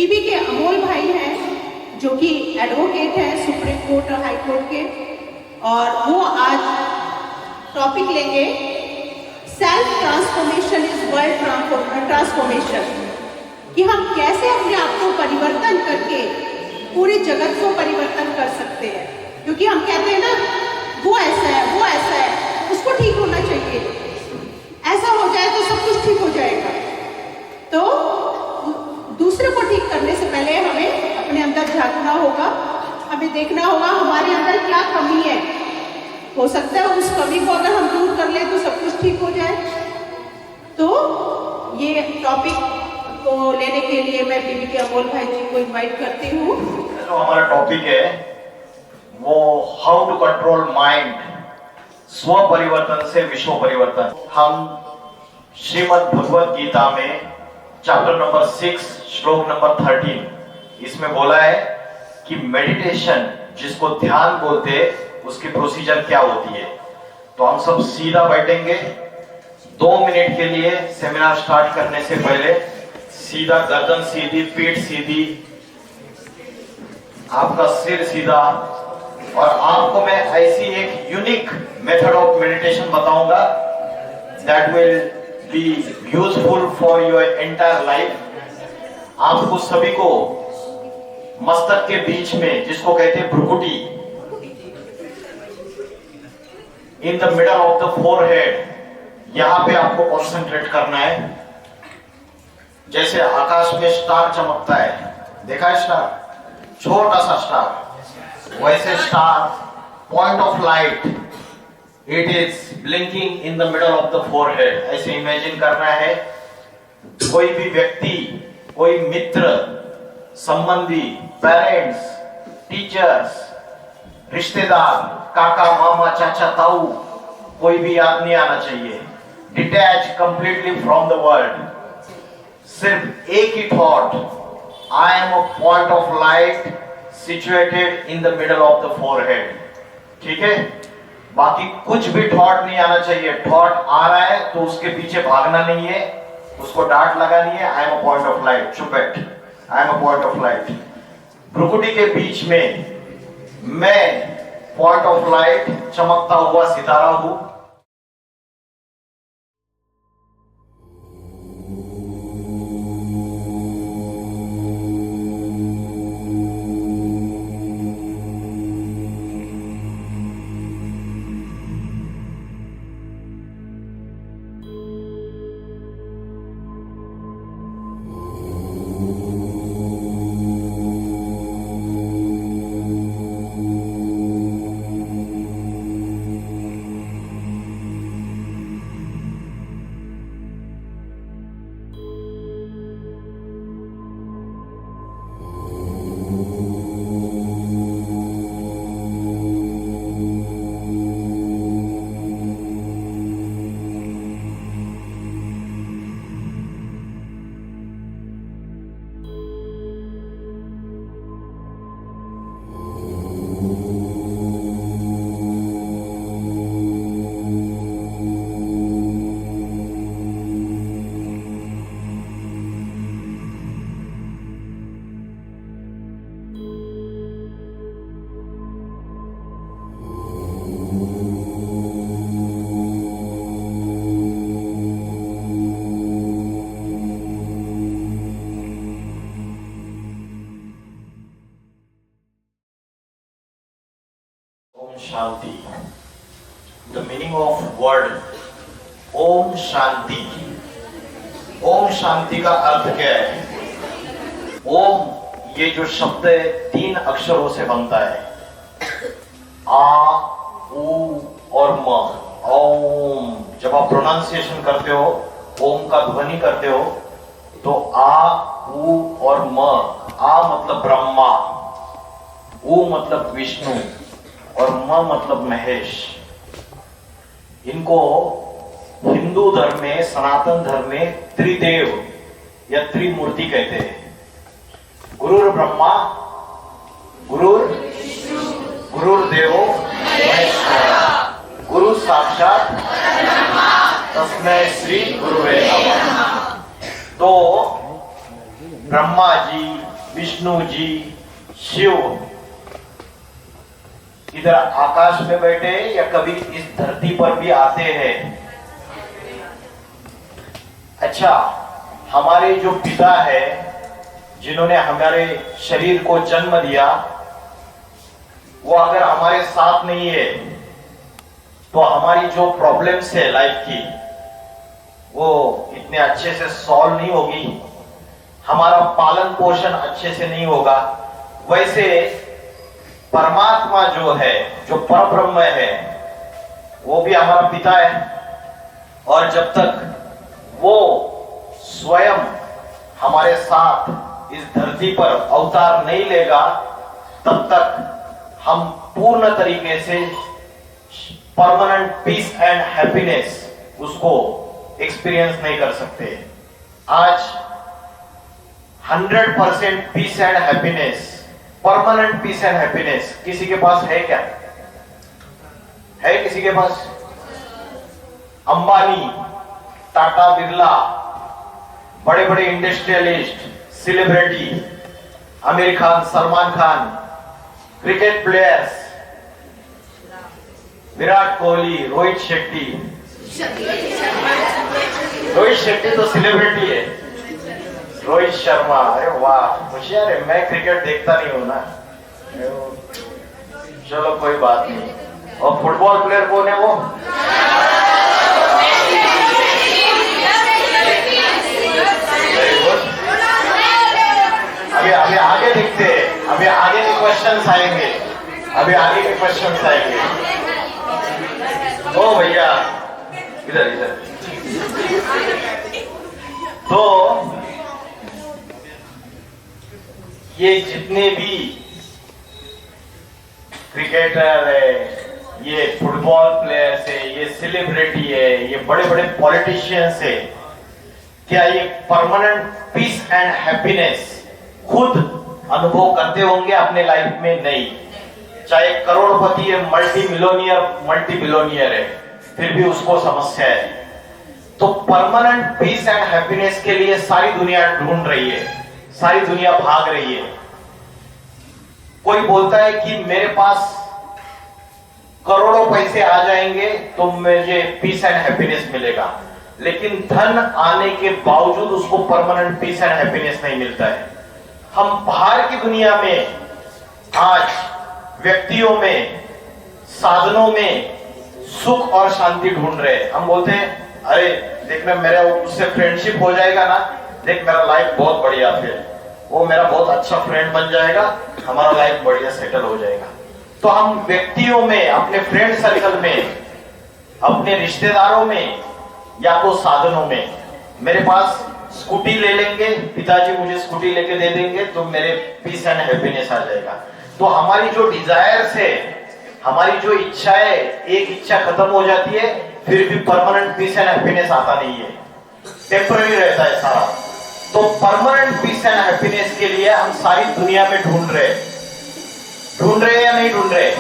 PB के अमोल भाई हैं, जो कि एडवोकेट हैं सुप्रीम कोर्ट और हाई कोर्ट के, और वो आज टॉपिक लेंगे self transformation is world transformation, कि हम कैसे अपने आप को परिवर्तन करके पूरे जगत को परिवर्तन कर सकते हैं। क्योंकि हम कहते हैं ना, वो ऐसा है, वो ऐसा है, उसको ठीक होना चाहिए, ऐसा हो जाए तो सब कुछ ठीक हो जाएगा। तो दूसरे को ठीक करने से पहले हमें अपने अंदर झांकना होगा, हमें देखना होगा हमारे अंदर क्या कमी है। हो सकता है उस कमी को अगर हम दूर कर ले तो सब कुछ ठीक हो जाए। तो ये टॉपिक को लेने के लिए मैं पीबी के अमोल भाई जी को इनवाइट करती हूँ। जो हमारा टॉपिक है वो हाउ टू कंट्रोल माइंड, स्व परिवर्तन से विश्व परिवर्तन। हम श्रीमद् भगवद गीता में चैप्टर नंबर 6 श्लोक नंबर 13 इसमें बोला है कि मेडिटेशन, जिसको ध्यान बोलते हैं, उसकी प्रोसीजर क्या होती है। तो हम सब सीधा बैठेंगे 2 मिनट के लिए। सेमिनार स्टार्ट करने से पहले सीधा, गर्दन सीधी, पीठ सीधी, आपका सिर सीधा। और आपको मैं ऐसी एक यूनिक मेथड ऑफ मेडिटेशन बताऊंगा that will be useful for your entire life. आपको सभी को मस्तक के बीच में, जिसको कहते हैं भ्रुकुटी, in the middle of the forehead, यहां पे आपको कॉन्सेंट्रेट करना है। जैसे आकाश में स्टार चमकता है, देखा है स्टार, छोटा सा स्टार, वैसे star, point of light, it is blinking in the middle of the forehead. ऐसे इमेजिन करना है। कोई भी व्यक्ति, कोई मित्र, संबंधी, पेरेंट्स, टीचर्स, रिश्तेदार, काका, मामा, चाचा, ताऊ, कोई भी याद नहीं आना चाहिए। Detach completely from the world. सिर्फ एक ही thought, I am a point of light situated in the middle of the forehead. ठीक है, बाकी कुछ भी थॉट नहीं आना चाहिए। थॉट आ रहा है तो उसके पीछे भागना नहीं है, उसको डांट लगानी है। I am a point of light, चुप बैठ, I am a point of light. भ्रुकुटी के बीच में मैं पॉइंट ऑफ लाइट, चमकता हुआ सितारा हूं। शांति, the meaning of word Om Shanti. Om Shanti का अर्थ क्या है? ओम, ये जो शब्द है 3 अक्षरों से बनता है, आ, उ और म। ओम, जब आप प्रोनाउंसिएशन करते हो, ओम का ध्वनि करते हो, तो आ, उ और म। आ मतलब ब्रह्मा, उ मतलब विष्णु और म मतलब महेश। इनको हिंदू धर्म में, सनातन धर्म में त्रिदेव या त्रिमूर्ति कहते हैं। गुरुर ब्रह्मा, गुरुर गुरुर्देवो महेश्वरा, गुरु साक्षात तस्मै श्री गुरुवे नमः। तो ब्रह्मा जी, विष्णु जी, शिव इधर आकाश में बैठे या कभी इस धरती पर भी आते हैं? अच्छा, हमारे जो पिता है जिन्होंने हमारे शरीर को जन्म दिया, वो अगर हमारे साथ नहीं है तो हमारी जो प्रॉब्लम्स है लाइफ की वो इतने अच्छे से सॉल्व नहीं होगी, हमारा पालन पोषण अच्छे से नहीं होगा। वैसे परमात्मा जो है, जो परब्रह्म है, वो भी हमारा पिता है, और जब तक वो स्वयं हमारे साथ इस धरती पर अवतार नहीं लेगा तब तक हम पूर्ण तरीके से परमानेंट पीस एंड हैप्पीनेस उसको एक्सपीरियंस नहीं कर सकते। आज 100% peace and happiness, permanent peace and happiness किसी के पास है क्या? है किसी के पास? अंबानी, टाटा बिरला, बड़े बड़े industrialist, celebrity, Aamir Khan, Salman Khan, cricket players, Virat Kohli, Rohit Shetty. Rohit Shetty तो सेलिब्रिटी है। रोहित शर्मा, अरे वाह, होशियार है। मैं क्रिकेट देखता नहीं हूं ना, चलो कोई बात नहीं। और फुटबॉल प्लेयर कौन है वो? अभी अभी आगे देखते हैं, अभी आगे के क्वेश्चंस आएंगे, अभी आगे के क्वेश्चंस आएंगे। ओ भैया इधर इधर। तो ये जितने भी क्रिकेटर है, ये फुटबॉल प्लेयर्स है, ये सेलिब्रिटी है, ये बड़े बड़े पॉलिटिशियंस है, क्या ये परमानेंट पीस एंड हैप्पीनेस खुद अनुभव करते होंगे अपने लाइफ में? नहीं। चाहे करोड़पति है, मल्टी बिलोनियर है, फिर भी उसको समस्या है। तो परमानेंट पीस एंड हैप्पीनेस के लिए सारी दुनिया ढूंढ रही है, सारी दुनिया भाग रही है। कोई बोलता है कि मेरे पास करोड़ों पैसे आ जाएंगे तो मुझे पीस एंड हैप्पीनेस मिलेगा, लेकिन धन आने के बावजूद उसको परमानेंट पीस एंड हैप्पीनेस नहीं मिलता है। हम बाहर की दुनिया में आज व्यक्तियों में, साधनों में सुख और शांति ढूंढ रहे हैं। हम बोलते हैं अरे देखना मेरा उससे फ्रेंडशिप हो जाएगा ना, देख मेरा लाइफ बहुत बढ़िया, फिर वो मेरा बहुत अच्छा फ्रेंड बन जाएगा, हमारा लाइफ बढ़िया सेटल हो जाएगा। तो हम व्यक्तियों में, अपने फ्रेंड सर्कल में, अपने रिश्तेदारों में या तो साधनों में, मेरे पास स्कूटी ले लेंगे, पिताजी मुझे स्कूटी लेके दे देंगे तो मेरे पीस एंड हैप्पीनेस आ जाएगा। तो हमारी जो डिजायर्स है, हमारी जो इच्छाएं, एक इच्छा खत्म हो जाती है, फिर भी परमानेंट पीस एंड हैप्पीनेस आता नहीं है, टेम्पररी रहता है सारा। तो परमानेंट पीस एंड हैप्पीनेस के लिए हम सारी दुनिया में ढूंढ रहे या नहीं ढूंढ रहे?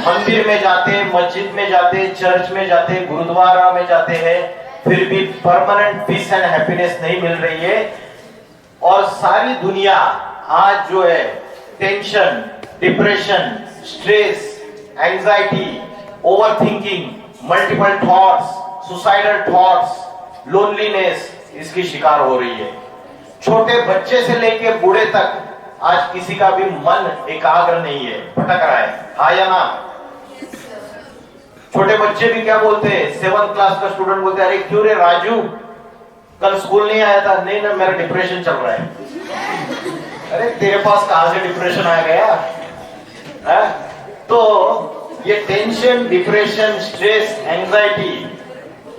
मंदिर में जाते, मस्जिद में जाते, चर्च में जाते, गुरुद्वारा में जाते हैं, फिर भी परमानेंट पीस एंड हैप्पीनेस नहीं मिल रही है। और सारी दुनिया आज जो है tension, depression, stress, anxiety, overthinking, multiple thoughts, suicidal thoughts, loneliness, इसकी शिकार हो रही है। छोटे बच्चे से लेके बूढ़े तक आज किसी का भी मन एकाग्र नहीं है, भटक रहा है। हाँ या ना? छोटे बच्चे भी क्या बोलते हैं, 7th क्लास का स्टूडेंट बोलते हैं, अरे क्यों रे राजू, कल स्कूल नहीं आया था? नहीं ना, मेरा डिप्रेशन चल रहा है। अरे तेरे पास कहां से डिप्रेशन आ गया है? तो ये टेंशन, डिप्रेशन, स्ट्रेस, एंजाइटी,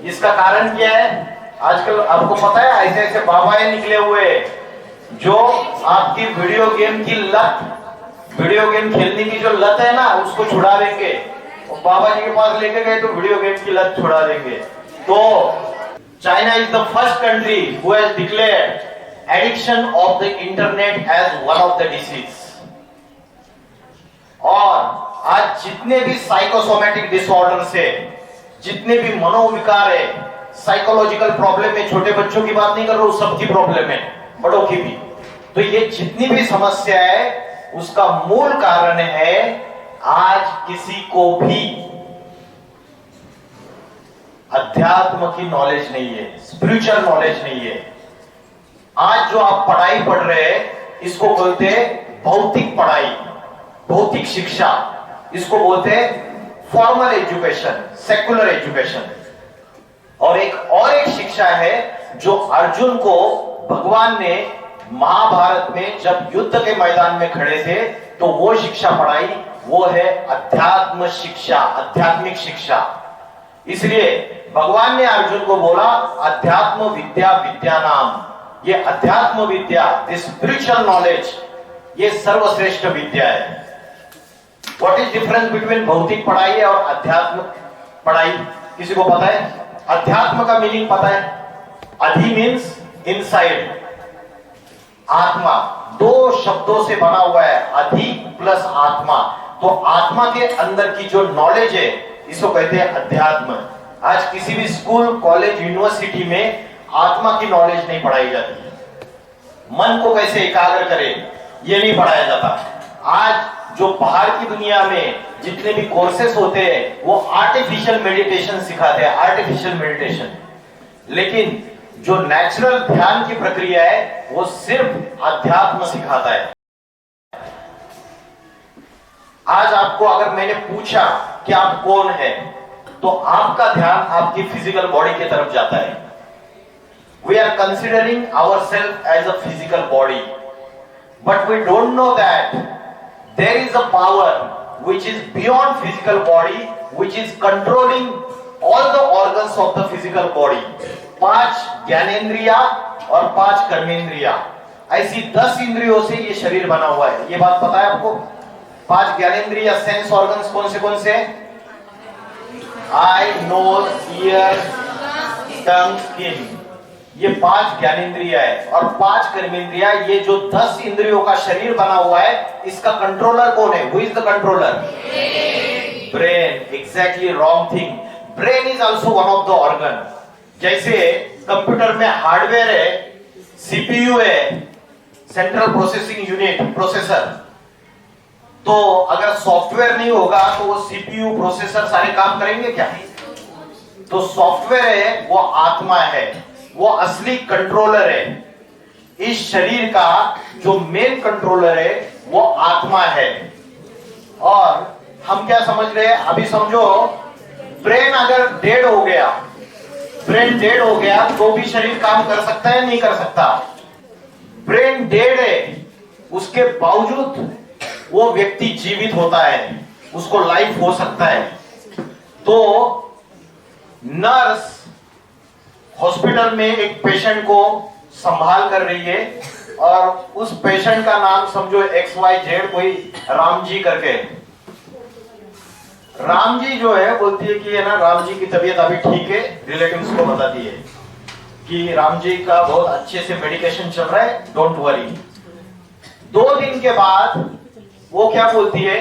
इसका कारण क्या है? आजकल आपको पता है ऐसे ऐसे बाबाएं निकले हुए जो आपकी वीडियो गेम की लत, वीडियो गेम खेलने की जो लत है ना, उसको छुड़ा देंगे। और बाबा जी के पास लेके गए तो वीडियो गेम की लत छुड़ा देंगे। तो China is the first country who has declared addiction of the internet as one of the disease. और आज जितने भी साइकोसोमेटिक डिसऑर्डर्स है, जितने भी मनोविकार है, साइकोलॉजिकल प्रॉब्लम है, छोटे बच्चों की बात नहीं कर रहा हूं, सबकी प्रॉब्लम है, बड़ों की भी। तो ये जितनी भी समस्या है उसका मूल कारण है आज किसी को भी अध्यात्म की नॉलेज नहीं है, स्पिरिचुअल नॉलेज नहीं है। आज जो आप पढ़ाई पढ़ रहे हैं इसको बोलते हैं भौतिक पढ़ाई, भौतिक शिक्षा, इसको बोलते हैं फॉर्मल एजुकेशन, सेकुलर एजुकेशन। और एक शिक्षा है जो अर्जुन को भगवान ने महाभारत में जब युद्ध के मैदान में खड़े थे तो वो शिक्षा पढ़ाई, वो है अध्यात्म शिक्षा, आध्यात्मिक शिक्षा। इसलिए भगवान ने अर्जुन को बोला अध्यात्म विद्या विद्या नाम, ये अध्यात्म विद्या, दिस स्पिरिचुअल नॉलेज, ये सर्वश्रेष्ठ विद्या है। व्हाट इज डिफरेंस बिटवीन भौतिक पढ़ाई और अध्यात्म पढ़ाई? किसी को पता है? अध्यात्म का मीनिंग पता है? अधि मीन्स इनसाइड, आत्मा, दो शब्दों से बना हुआ है, अधि प्लस आत्मा। तो आत्मा के अंदर की जो नॉलेज है इसको कहते हैं अध्यात्म। आज किसी भी स्कूल, कॉलेज, यूनिवर्सिटी में आत्मा की नॉलेज नहीं पढ़ाई जाती। मन को कैसे एकाग्र करें ये नहीं पढ़ाया जाता। आज जो बाहर की दुनिया में जितने भी कोर्सेस होते हैं वो आर्टिफिशियल मेडिटेशन सिखाते हैं, आर्टिफिशियल मेडिटेशन। लेकिन जो नेचुरल ध्यान की प्रक्रिया है वो सिर्फ अध्यात्म सिखाता है। आज आपको अगर मैंने पूछा कि आप कौन हैं, तो आपका ध्यान आपकी फिजिकल बॉडी की तरफ जाता है। We are considering ourselves as a physical body, but we don't know that there is a power which is beyond physical body, which is controlling all the organs of the physical body. 5 ज्ञानेंद्रिया और 5 कर्मेंद्रिया, ऐसी 10 इंद्रियों से ये शरीर बना हुआ है। ये बात पता है आपको? 5 ज्ञानेंद्रिया, सेंस ऑर्गन्स कौन से? आई, नोज, ईयर, टंग, स्किन, ये 5 ज्ञानेंद्रिया है। और 5 कर्मेंद्रिया, ये जो 10 इंद्रियों का शरीर बना हुआ है, इसका कंट्रोलर कौन है? Who is the controller? Brain. Exactly wrong thing. Brain is also one of the organ. जैसे कंप्यूटर में हार्डवेयर है, सीपीयू है, सेंट्रल प्रोसेसिंग यूनिट, प्रोसेसर, तो अगर सॉफ्टवेयर नहीं होगा तो वो सीपीयू, प्रोसेसर सारे काम करेंगे क्या? तो सॉफ्टवेयर है वो आत्मा है, वो असली कंट्रोलर है। इस शरीर का जो मेन कंट्रोलर है वो आत्मा है। और हम क्या समझ रहे हैं? अभी समझो ब्रेन अगर डेड हो गया, ब्रेन डेड हो गया तो भी शरीर काम कर सकता है? नहीं कर सकता। ब्रेन डेड है, उसके बावजूद वो व्यक्ति जीवित होता है, उसको लाइफ हो सकता है। तो नर्स हॉस्पिटल में एक पेशेंट को संभाल कर रही है और उस पेशेंट का नाम समझो XYZ, कोई राम जी करके। राम जी जो है बोलती है कि है ना, राम जी की तबीयत अभी ठीक है, रिलेटिव्स को बताती है कि राम जी का बहुत अच्छे से मेडिकेशन चल रहा है, डोंट वरी। 2 दिन के बाद वो क्या बोलती है?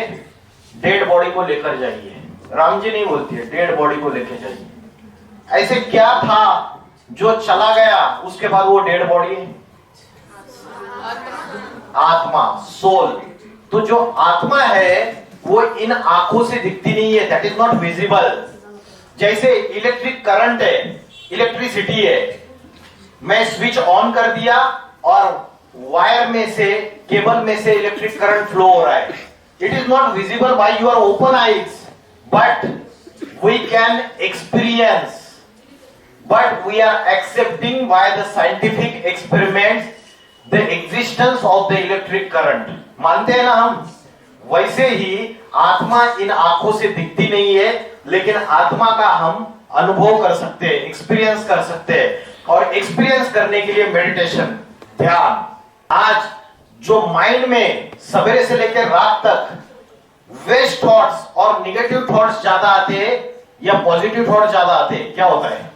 डेड बॉडी को लेकर जाइए। राम जी नहीं बोलती है, डेड बॉडी को लेकर जाइए। ऐसे क्या था जो चला गया उसके बाद वो डेड बॉडी है? आत्मा, सोल। तो जो आत्मा है वो इन आंखों से दिखती नहीं है, दैट इज नॉट विजिबल। जैसे इलेक्ट्रिक करंट है, इलेक्ट्रिसिटी है, मैं स्विच ऑन कर दिया और वायर में से, केबल में से इलेक्ट्रिक करंट फ्लो हो रहा है। It is not visible by your open eyes, but we can experience, but we are accepting by the scientific experiments the existence of the electric current. मानते हैं ना हम? वैसे ही आत्मा इन आंखों से दिखती नहीं है, लेकिन आत्मा का हम अनुभव कर सकते हैं, एक्सपीरियंस कर सकते हैं। और एक्सपीरियंस करने के लिए मेडिटेशन, ध्यान। आज जो माइंड में सवेरे से लेकर रात तक वेस्ट थॉट्स और निगेटिव थॉट्स ज्यादा आते हैं या पॉजिटिव थॉट्स ज्यादा आते हैं, क्या होता है?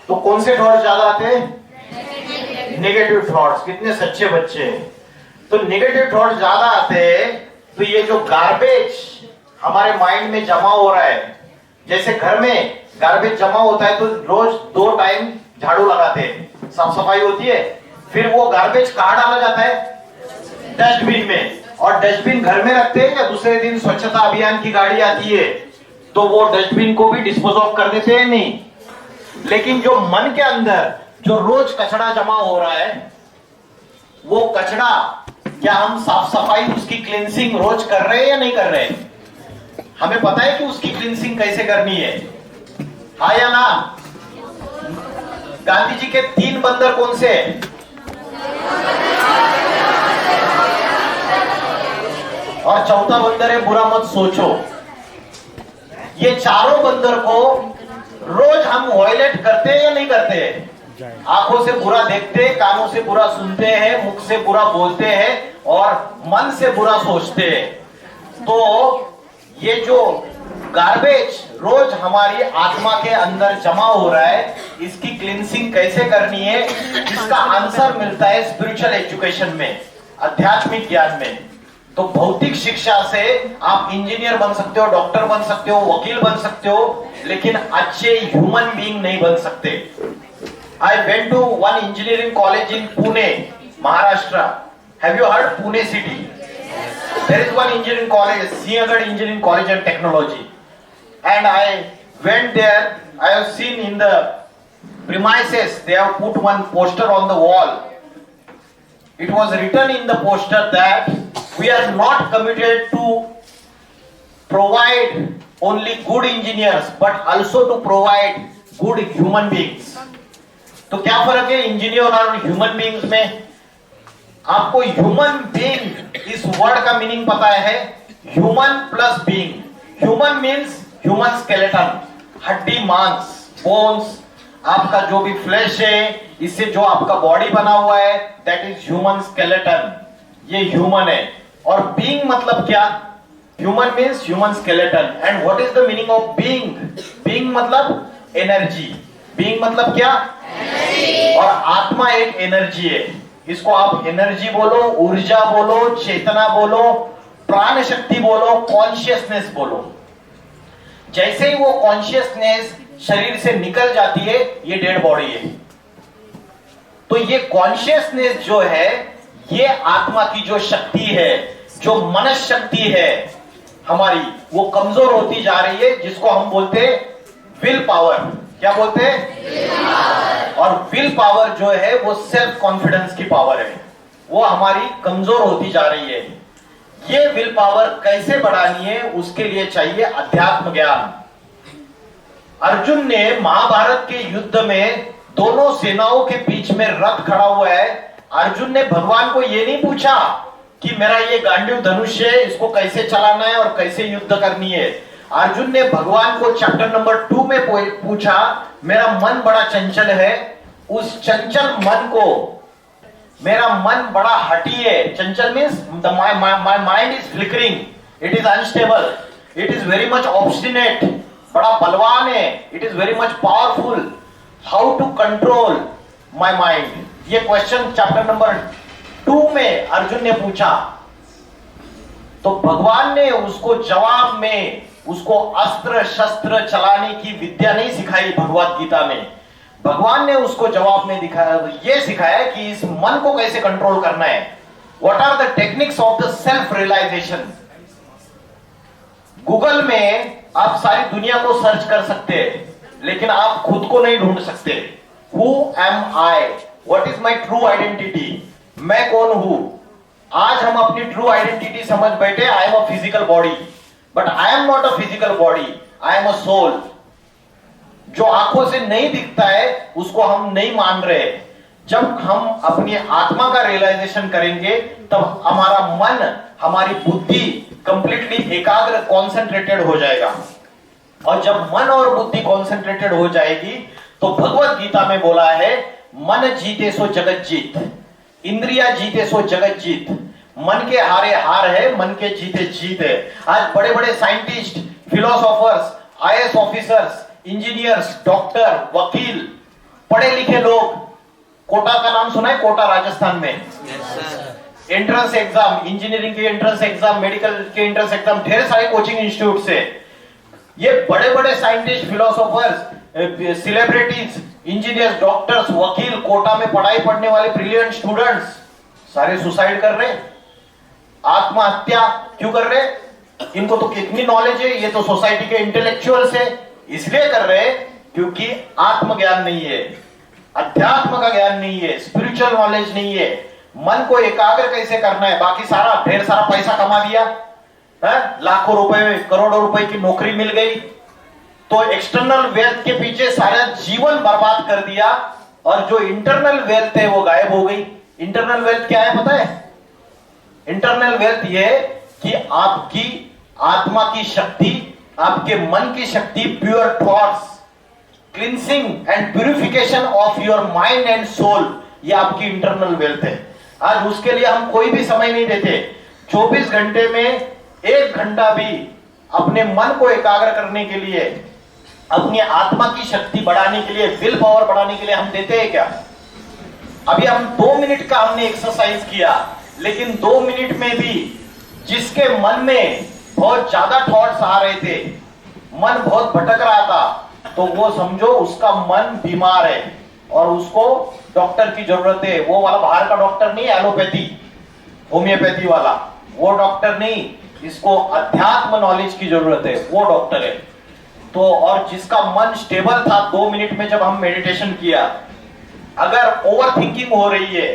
तो कौन से थॉट्स ज्यादा आते हैं? Negative thoughts. कितने सच्चे बच्चे हैं। तो नेगेटिव थॉट्स ज्यादा आते हैं, तो ये जो गार्बेज हमारे माइंड में जमा हो रहा है, जैसे घर में गार्बेज जमा होता है तो रोज 2 टाइम झाड़ू लगाते हैं, साफ सफाई होती है, फिर वो गार्बेज कहाँ डाला जाता है? डस्टबिन में। और डस्टबिन घर में रखते हैं या दूसरे दिन स्वच्छता अभियान की गाड़ी आती है तो वो डस्टबिन को भी डिस्पोज ऑफ कर देते हैं? नहीं। लेकिन जो मन के अंदर जो रोज कचरा जमा हो रहा है, वो कचरा क्या हम साफ सफाई उसकी क्लींसिंग रोज कर रहे हैं या नहीं कर रहे हैं? हमें पता है कि उसकी क्लींसिंग कैसे करनी है, हाँ या ना? गांधी जी के 3 बंदर कौन से हैं? और चौथा बंदर है बुरा मत सोचो। ये चारों बंदर को रोज हम वायलेट करते हैं या नहीं करते हैं? आंखों से बुरा देखते हैं, कानों से बुरा सुनते हैं, मुख से बुरा बोलते हैं और मन से बुरा सोचते हैं। तो ये जो गार्बेज रोज हमारी आत्मा के अंदर जमा हो रहा है, इसकी क्लींसिंग कैसे करनी है, इसका आंसर मिलता है स्पिरिचुअल एजुकेशन में, आध्यात्मिक ज्ञान में। तो भौतिक शिक्षा से आप इंजीनियर बन सकते हो, डॉक्टर बन सकते हो, वकील बन सकते हो, लेकिन अच्छे ह्यूमन बीइंग नहीं बन सकते। I went to one engineering college in Pune, Maharashtra. Have you heard Pune city? There is one engineering college, Sinhagad Engineering College and Technology. And I went there. I have seen in the premises they have put one poster on the wall. It was written in the poster that we are not committed to provide only good engineers, but also to provide good human beings. तो क्या फर्क है engineer और human beings में? आपको human being इस word का meaning पता है? Human plus being. Human means human skeleton, हड्डी मांस, बोन्स, आपका जो भी फ्लैश है, इससे जो आपका बॉडी बना हुआ है, दैट इज ह्यूमन स्केलेटन। ये ह्यूमन है। और बीइंग मतलब क्या? Human means human skeleton. And what is the meaning of being? Being मतलब एनर्जी। बीइंग मतलब क्या? और आत्मा एक एनर्जी है। इसको आप एनर्जी बोलो, ऊर्जा बोलो, चेतना बोलो, प्राण शक्ति बोलो, कॉन्शियसनेस बोलो। जैसे ही वो कॉन्शियसनेस शरीर से निकल जाती है, ये डेड बॉडी है। तो ये कॉन्शियसनेस जो है, ये आत्मा की जो शक्ति है, जो मनस शक्ति है हमारी, वो कमजोर होती जा रही है, जिसको हम बोलते हैं विल पावर। क्या बोलते हैं? और विल पावर जो है वो सेल्फ कॉन्फिडेंस की पावर है, वो हमारी कमजोर होती जा रही है। ये विल पावर कैसे बढ़ानी है, उसके लिए चाहिए अध्यात्म ज्ञान। अर्जुन ने महाभारत के युद्ध में दोनों सेनाओं के बीच में रथ खड़ा हुआ है। अर्जुन ने भगवान को ये नहीं पूछा कि मेरा ये गांडीव धनुष है, इसको कैसे चलाना है और कैसे युद्ध करनी है। अर्जुन ने भगवान को चैप्टर नंबर 2 में पूछा, मेरा मन बड़ा चंचल है, उस चंचल मन को, मेरा मन बड़ा हठी है। चंचल means my mind is flickering, it is unstable, it is very much obstinate, बड़ा बलवान है, it is very much powerful, how to control my mind. ये क्वेश्चन चैप्टर नंबर 2 में अर्जुन ने पूछा। तो भगवान ने उसको जवाब में उसको अस्त्र शस्त्र चलाने की विद्या नहीं सिखाई। भगवत गीता में भगवान ने उसको जवाब में दिखाया, ये सिखाया कि इस मन को कैसे कंट्रोल करना है। What are the techniques of the self realisation. Google में आप सारी दुनिया को सर्च कर सकते हैं, लेकिन आप खुद को नहीं ढूंढ सकते। Who am I, what is my true identity, मैं कौन हूं। आज हम अपनी ट्रू आइडेंटिटी समझ बैठे, I am a physical body, but I am not a physical body, I am a soul. जो आंखों से नहीं दिखता है उसको हम नहीं मान रहे। जब हम अपनी आत्मा का रियलाइजेशन करेंगे, तब हमारा मन, हमारी बुद्धि कंप्लीटली एकाग्र, कॉन्सेंट्रेटेड हो जाएगा। और जब मन और बुद्धि कॉन्सेंट्रेटेड हो जाएगी, तो भगवत गीता में बोला है, मन जीते सो जगत जीत, इंद्रिया जीते सो जगत जीत। मन के हारे हार है, मन के जीते जीत है। आज बड़े बड़े scientist, philosophers, IAS officers, engineers, doctor, वकील, पढ़े लिखे लोग, कोटा का नाम सुना है? कोटा राजस्थान में एंट्रेंस एग्जाम, इंजीनियरिंग की एंट्रेंस एग्जाम, मेडिकल के एंट्रेंस एग्जाम, ढेर सारे कोचिंग इंस्टीट्यूट से ये बड़े बड़े scientist, philosophers, celebrities engineers, doctors, वकील, कोटा में पढ़ाई पढ़ने वाले ब्रिलियंट स्टूडेंट्स सारे सुसाइड कर रहे, आत्महत्या क्यों कर रहे? इनको तो कितनी नॉलेज है, ये तो सोसाइटी के इंटेलेक्चुअल्स है, इसलिए कर रहे क्योंकि आत्मज्ञान नहीं है, अध्यात्म का ज्ञान नहीं है, स्पिरिचुअल नॉलेज नहीं है, मन को एकाग्र कैसे करना है। बाकी सारा ढेर सारा पैसा कमा लिया है, लाखों रुपए करोड़ों रुपए की नौकरी मिल गई, तो एक्सटर्नल वेल्थ के पीछे सारा जीवन बर्बाद कर दिया और जो इंटरनल वेल्थ है वो गायब हो गई। इंटरनल वेल्थ क्या है पता है? इंटरनल वेल्थ ये कि आपकी आत्मा की शक्ति, आपके मन की शक्ति, pure thoughts, cleansing and purification of your mind and soul, ये आपकी इंटरनल वेल्थ है। आज उसके लिए हम कोई भी समय नहीं देते। 24 घंटे में 1 घंटा भी अपने मन को एकाग्र करने के लिए, अपनी आत्मा की शक्ति बढ़ाने के लिए, विल पावर बढ़ाने के लिए हम देते हैं क्या? अभी हम 2 मिनट का हमने एक्सरसाइज किया, लेकिन 2 मिनट में भी जिसके मन में बहुत ज्यादा थॉट्स आ रहे थे, मन बहुत भटक रहा था, तो वो समझो उसका मन बीमार है और उसको डॉक्टर की जरूरत है। वो वाला बाहर का डॉक्टर नहीं, एलोपैथी होम्योपैथी वाला वो डॉक्टर नहीं, इसको अध्यात्म नॉलेज की जरूरत है, वो डॉक्टर है। तो और जिसका मन स्टेबल था 2 मिनट में जब हम मेडिटेशन किया, अगर ओवर थिंकिंग हो रही है,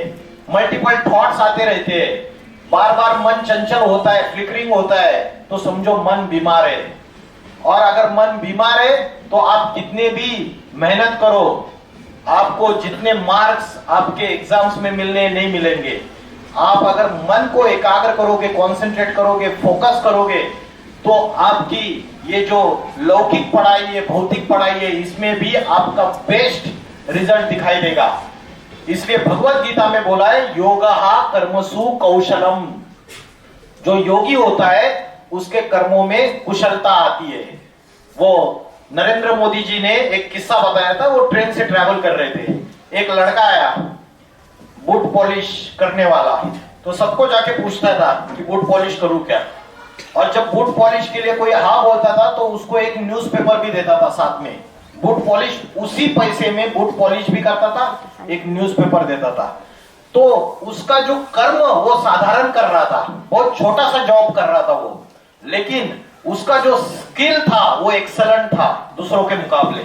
मल्टीपल थॉट्स आते रहते हैं, बार बार मन चंचल होता है, फ्लिकरिंग होता है, तो समझो मन बीमार है। और अगर मन बीमार है तो आप कितने भी मेहनत करो, आपको जितने मार्क्स आपके एग्जाम्स में मिलने नहीं मिलेंगे। आप अगर मन को एकाग्र करोगे, कंसंट्रेट करोगे, फोकस करोगे, तो आपकी ये जो लौकिक पढ़ाई है, भौतिक पढ़ाई है, इसमें भी आपका बेस्ट रिजल्ट दिखाई देगा। इसलिए भगवत गीता में बोला है, योगः कर्मसु कौशलम। जो योगी होता है उसके कर्मों में कुशलता आती है। वो नरेंद्र मोदी जी ने एक किस्सा बताया था, वो ट्रेन से ट्रैवल कर रहे थे, एक लड़का आया बूट पॉलिश करने वाला, तो सबको जाके पूछता था कि बूट पॉलिश करूं क्या, और जब बूट पॉलिश के लिए कोई हाँ बोलता था तो उसको एक न्यूज़पेपर भी देता था साथ में। बूट पॉलिश उसी पैसे में बूट पॉलिश भी करता था, एक न्यूज़पेपर देता था। तो उसका जो कर्म वो साधारण कर रहा था, बहुत छोटा सा जॉब कर रहा था वो, लेकिन उसका जो स्किल था वो एक्सेलेंट था दूसरों के मुकाबले।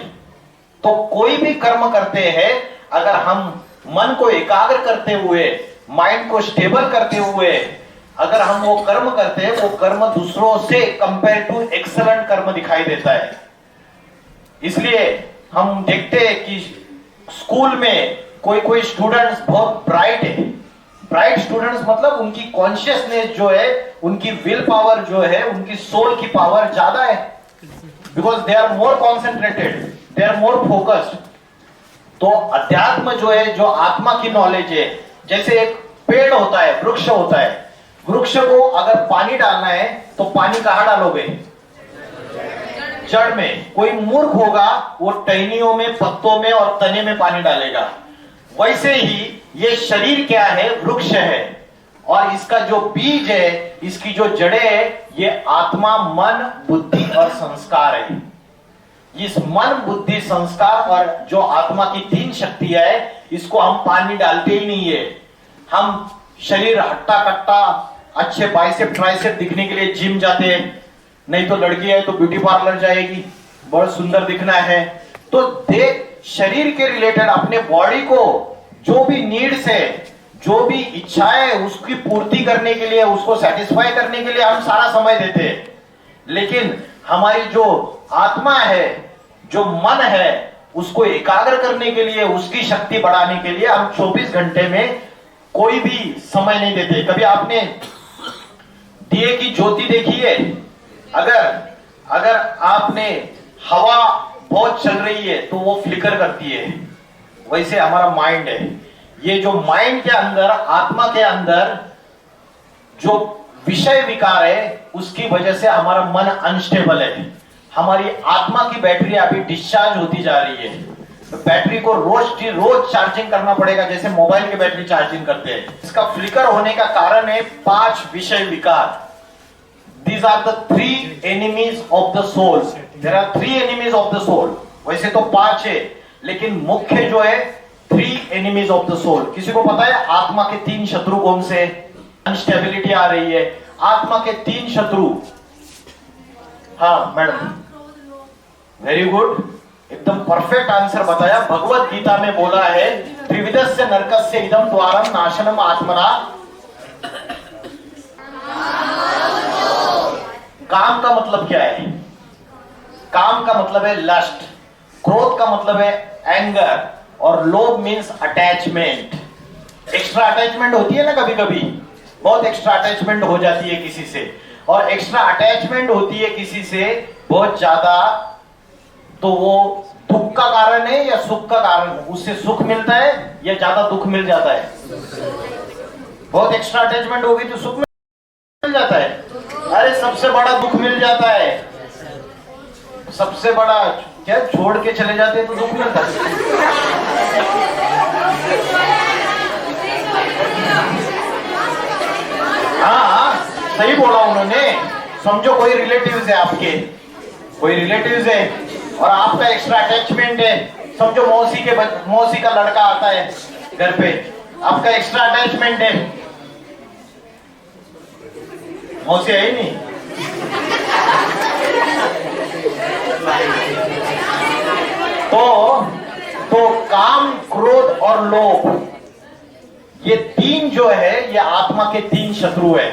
तो कोई भी कर्म करते हैं, अगर हम मन को एकाग्र करते हुए, माइंड को स्टेबल करते हुए अगर हम वो कर्म करते हैं, वो कर्म दूसरों से कंपेयर टू एक्सेलेंट कर्म दिखाई देता है। इसलिए हम देखते हैं कि स्कूल में कोई स्टूडेंट्स बहुत ब्राइट है। ब्राइट स्टूडेंट्स मतलब उनकी कॉन्शियसनेस जो है, उनकी विल पावर जो है, उनकी सोल की पावर ज्यादा है, because they are more concentrated, they are more focused. तो अध्यात्म जो है, जो आत्मा की नॉलेज है, जैसे एक पेड़ होता है, वृक्ष होता है, वृक्ष को अगर पानी डालना है तो पानी कहां डालोगे? जड़ में। कोई मूर्ख होगा वो टहनियों में, पत्तों में और तने में पानी डालेगा। वैसे ही ये शरीर क्या है? वृक्ष है, और इसका जो बीज है, इसकी जो जड़ें है, ये आत्मा, मन, बुद्धि और संस्कार है। इस मन, बुद्धि, संस्कार और जो आत्मा की 3 शक्तियां है, इसको हम पानी डालते ही नहीं है। हम शरीर हट्टा कट्टा, अच्छे बाइसेप ट्राइसेप दिखने के लिए जिम जाते हैं, नहीं तो लड़की है तो ब्यूटी पार्लर जाएगी, बहुत सुंदर दिखना है। तो देख, शरीर के रिलेटेड अपने बॉडी को जो भी नीड्स है, जो भी इच्छाएं है, उसकी पूर्ति करने के लिए, उसको सेटिस्फाई करने के लिए हम सारा समय देते हैं। लेकिन हमारी जो आत्मा है, जो मन है, उसको एकाग्र करने के लिए, उसकी शक्ति बढ़ाने के लिए हम 24 घंटे में कोई भी समय नहीं देते। कभी आपने दिए की ज्योति देखी है? अगर आपने हवा बहुत चल रही है तो वो फ्लिकर करती है, वैसे हमारा माइंड है। ये जो माइंड के अंदर, आत्मा के अंदर जो विषय विकार है, उसकी वजह से हमारा मन अनस्टेबल है। हमारी आत्मा की बैटरी अभी डिस्चार्ज होती जा रही है, तो बैटरी को रोज चार्जिंग करना पड़ेगा, जैसे मोबाइल की बैटरी चार्जिंग करते हैं। इसका फ्लिकर होने का कारण है 5 विषय विकार। These are the 3 enemies of the soul. There are 3 enemies of the soul. वैसे तो 5 है, लेकिन मुख्य जो है 3 एनिमीज ऑफ द सोल। किसी को पता है आत्मा के 3 शत्रु कौन से? अनस्टेबिलिटी आ रही है, आत्मा के 3 शत्रु। हाँ मैडम, वेरी गुड, एकदम परफेक्ट आंसर बताया। भगवत गीता में बोला है त्रिविधस्य नरकस्य इदम द्वारम नाशनम आत्मना। काम का मतलब क्या है? काम का मतलब है लस्ट, क्रोध का मतलब है एंगर, और लोभ मीन्स अटैचमेंट। एक्स्ट्रा अटैचमेंट होती है ना, कभी कभी बहुत एक्स्ट्रा अटैचमेंट हो जाती है किसी से, और एक्स्ट्रा अटैचमेंट होती है किसी से बहुत ज्यादा, तो वो दुख का कारण है या सुख का कारण? उससे सुख मिलता है या ज्यादा दुख मिल जाता है? बहुत एक्स्ट्रा अटैचमेंट होगी तो सुख मिल जाता है। अरे सबसे बड़ा दुख मिल जाता है, सबसे बड़ा क्या, छोड़ के चले जाते हैं तो दुख मिलता है। हाँ सही बोला उन्होंने। समझो कोई रिलेटिव्स है आपके, कोई रिलेटिव्स है और आपका एक्स्ट्रा अटैचमेंट है। समझो मौसी का लड़का आता है घर पे, आपका एक्स्ट्रा अटैचमेंट है। मौसी है ही नहीं, तो काम, क्रोध और लोभ, ये 3 जो है ये आत्मा के 3 शत्रु है।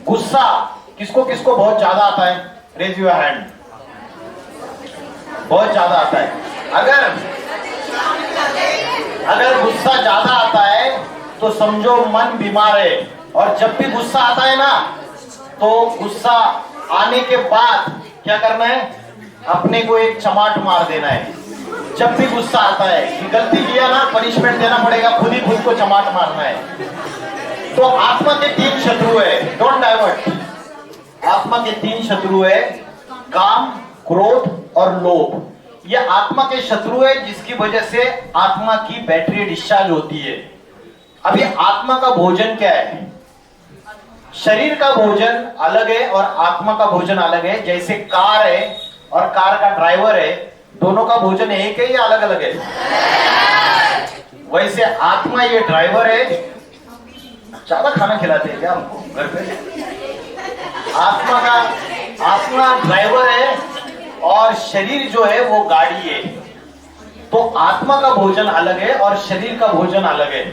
गुस्सा किसको किसको बहुत ज्यादा आता है? Raise your hand. बहुत ज्यादा आता है। अगर गुस्सा ज्यादा आता है तो समझो मन बीमार है। और जब भी गुस्सा आता है ना, तो गुस्सा आने के बाद क्या करना है? अपने को एक चमाट मार देना है। जब भी गुस्सा आता है कि गलती किया ना, पनिशमेंट देना पड़ेगा, खुद ही खुद को चमाट मारना है। तो आत्मा के 3 शत्रु है, डोंट डाइवर्ट। आत्मा के 3 शत्रु है, काम, क्रोध और लोभ। ये आत्मा के शत्रु है जिसकी वजह से आत्मा की बैटरी डिस्चार्ज होती है। अब ये आत्मा का भोजन क्या है? शरीर का भोजन अलग है और आत्मा का भोजन अलग है। जैसे कार है और कार का ड्राइवर है, दोनों का भोजन एक है या अलग अलग है? वैसे आत्मा ये ड्राइवर है। ज्यादा खाना खिलाते हैं क्या हमको घर पे? आत्मा ड्राइवर है और शरीर जो है वो गाड़ी है। तो आत्मा का भोजन अलग है और शरीर का भोजन अलग है।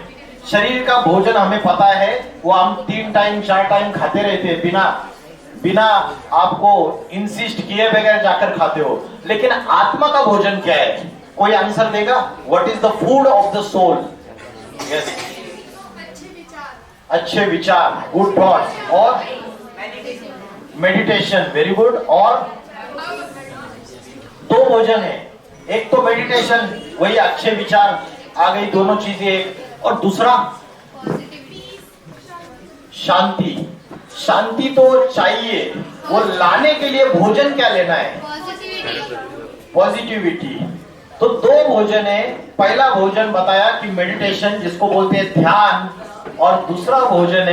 शरीर का भोजन हमें पता है, वो हम 3 टाइम 4 टाइम खाते रहते हैं, बिना आपको इंसिस्ट किए बगैर जाकर खाते हो। लेकिन आत्मा का भोजन क्या है? कोई आंसर देगा? What is the food of the soul? Yes, अच्छे विचार, गुड थॉट, और मेडिटेशन, वेरी गुड। और 2 भोजन है, एक तो मेडिटेशन, वही अच्छे विचार आ गई, दोनों चीजें। और दूसरा शांति। शांति तो चाहिए, वो लाने के लिए भोजन क्या लेना है? पॉजिटिविटी। तो 2 भोजन है। पहला भोजन बताया कि मेडिटेशन, जिसको बोलते हैं ध्यान, और दूसरा भोजन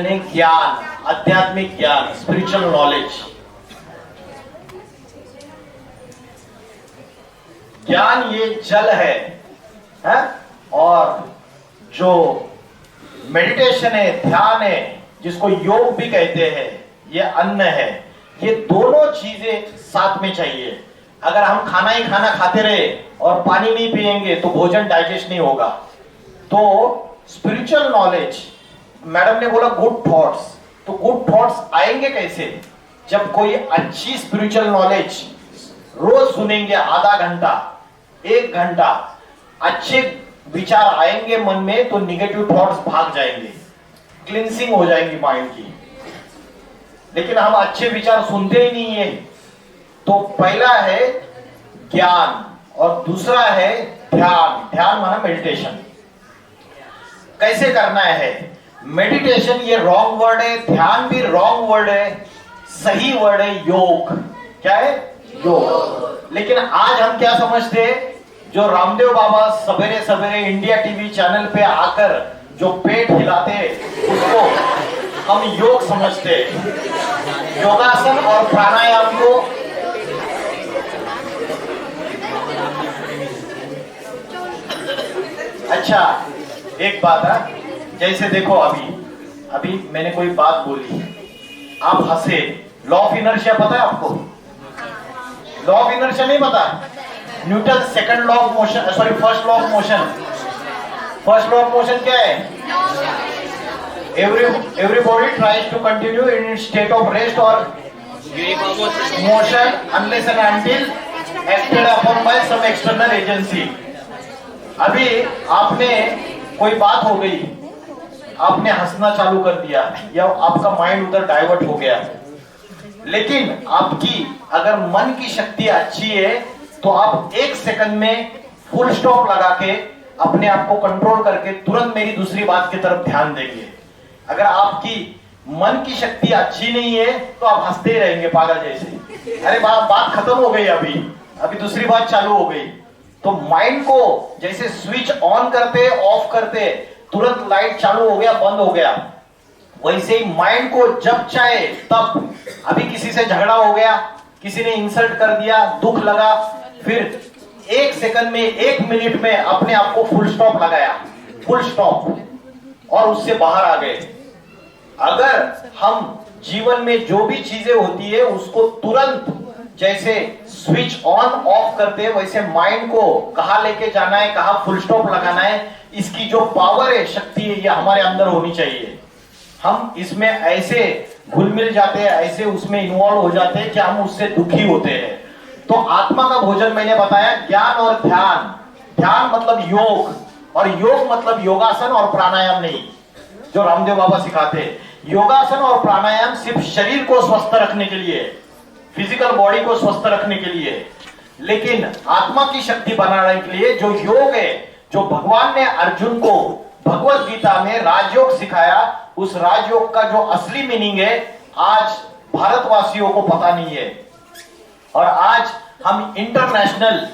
है ज्ञान, आध्यात्मिक ज्ञान, स्पिरिचुअल नॉलेज। ज्ञान ये जल है? और जो मेडिटेशन है, ध्यान है, जिसको योग भी कहते हैं, ये अन्न है। ये दोनों चीजें साथ में चाहिए। अगर हम खाना ही खाना खाते रहे और पानी नहीं पिएंगे तो भोजन डाइजेस्ट नहीं होगा। तो स्पिरिचुअल नॉलेज, मैडम ने बोला गुड थॉट्स, तो गुड थॉट्स आएंगे कैसे? जब कोई अच्छी स्पिरिचुअल नॉलेज रोज सुनेंगे, आधा घंटा 1 घंटा अच्छे विचार आएंगे मन में, तो निगेटिव थॉट्स भाग जाएंगे, क्लींसिंग हो जाएंगी माइंड की। लेकिन हम अच्छे विचार सुनते ही नहीं है। तो पहला है ज्ञान और दूसरा है ध्यान। ध्यान माना मेडिटेशन। कैसे करना है मेडिटेशन? ये रॉन्ग वर्ड है, ध्यान भी रॉन्ग वर्ड है, सही वर्ड है योग। क्या है? योग। लेकिन आज हम क्या समझते हैं? जो रामदेव बाबा सवेरे सवेरे इंडिया टीवी चैनल पे आकर जो पेट हिलाते उसको हम योग समझते हैं। योगासन और प्राणायाम को अच्छा, एक बात है, जैसे देखो अभी मैंने कोई बात बोली, आप हंसे, लॉ ऑफ इनर्शिया पता है आपको? लॉ ऑफ इनर्शिया नहीं पता? Newton second law of motion, sorry first law of motion. First law of motion क्या है? everybody tries to continue in state of rest or motion unless and until acted upon by some external agency। अभी आपने कोई बात हो गई, आपने हंसना चालू कर दिया या आपका माइंड उधर डाइवर्ट हो गया, लेकिन आपकी अगर मन की शक्ति अच्छी है तो आप एक सेकंड में फुल स्टॉप लगा के अपने आप को कंट्रोल करके तुरंत मेरी दूसरी बात की तरफ ध्यान देंगे। अगर आपकी मन की शक्ति अच्छी नहीं है तो आप हंसते ही रहेंगे पागल जैसे, अरे बात खत्म हो गई, अभी दूसरी बात चालू हो गई। तो माइंड को जैसे स्विच ऑन करते ऑफ करते, तुरंत लाइट चालू हो गया बंद हो गया, वैसे ही माइंड को जब चाहे तब, अभी किसी से झगड़ा हो गया, किसी ने इंसल्ट कर दिया, दुख लगा, फिर एक सेकंड में, एक मिनट में अपने आप को फुल स्टॉप लगाया, फुल स्टॉप, और उससे बाहर आ गए। अगर हम जीवन में जो भी चीजें होती है उसको तुरंत जैसे स्विच ऑन ऑफ करते हैं, वैसे माइंड को कहां लेके जाना है, कहां फुल स्टॉप लगाना है, इसकी जो पावर है, शक्ति है, ये हमारे अंदर होनी चाहिए। हम इसमें ऐसे घुल मिल जाते हैं, ऐसे उसमें इन्वॉल्व हो जाते हैं कि हम उससे दुखी होते हैं। तो आत्मा का भोजन मैंने बताया ज्ञान और ध्यान। ध्यान मतलब योग, और योग मतलब योगासन और प्राणायाम नहीं, जो रामदेव बाबा सिखाते हैं। योगासन और प्राणायाम सिर्फ शरीर को स्वस्थ रखने के लिए, फिजिकल बॉडी को स्वस्थ रखने के लिए, लेकिन आत्मा की शक्ति बनाने के लिए जो योग है, जो भगवान ने अर्जुन को भगवत गीता में राजयोग सिखाया, उस राजयोग का जो असली मीनिंग है आज भारतवासियों को पता नहीं है। और आज हम इंटरनेशनल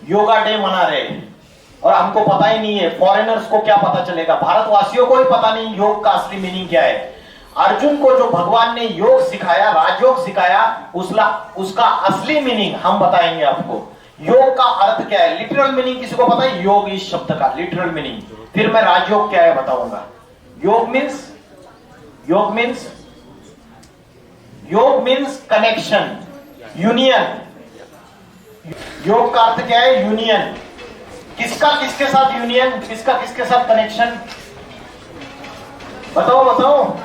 योगा डे मना रहे हैं और हमको पता ही नहीं है, फॉरेनर्स को क्या पता चलेगा, भारतवासियों को ही पता नहीं योग का असली मीनिंग क्या है। अर्जुन को जो भगवान ने योग सिखाया, राजयोग सिखाया, उसका असली मीनिंग हम बताएंगे आपको। योग का अर्थ क्या है, लिटरल मीनिंग किसी को पता है? योग इस शब्द का लिटरल मीनिंग, फिर मैं राजयोग क्या है बताऊंगा। योग मीन्स कनेक्शन, यूनियन। योग का अर्थ क्या है? यूनियन। किसका किसके साथ यूनियन, किसका किसके साथ कनेक्शन, बताओ।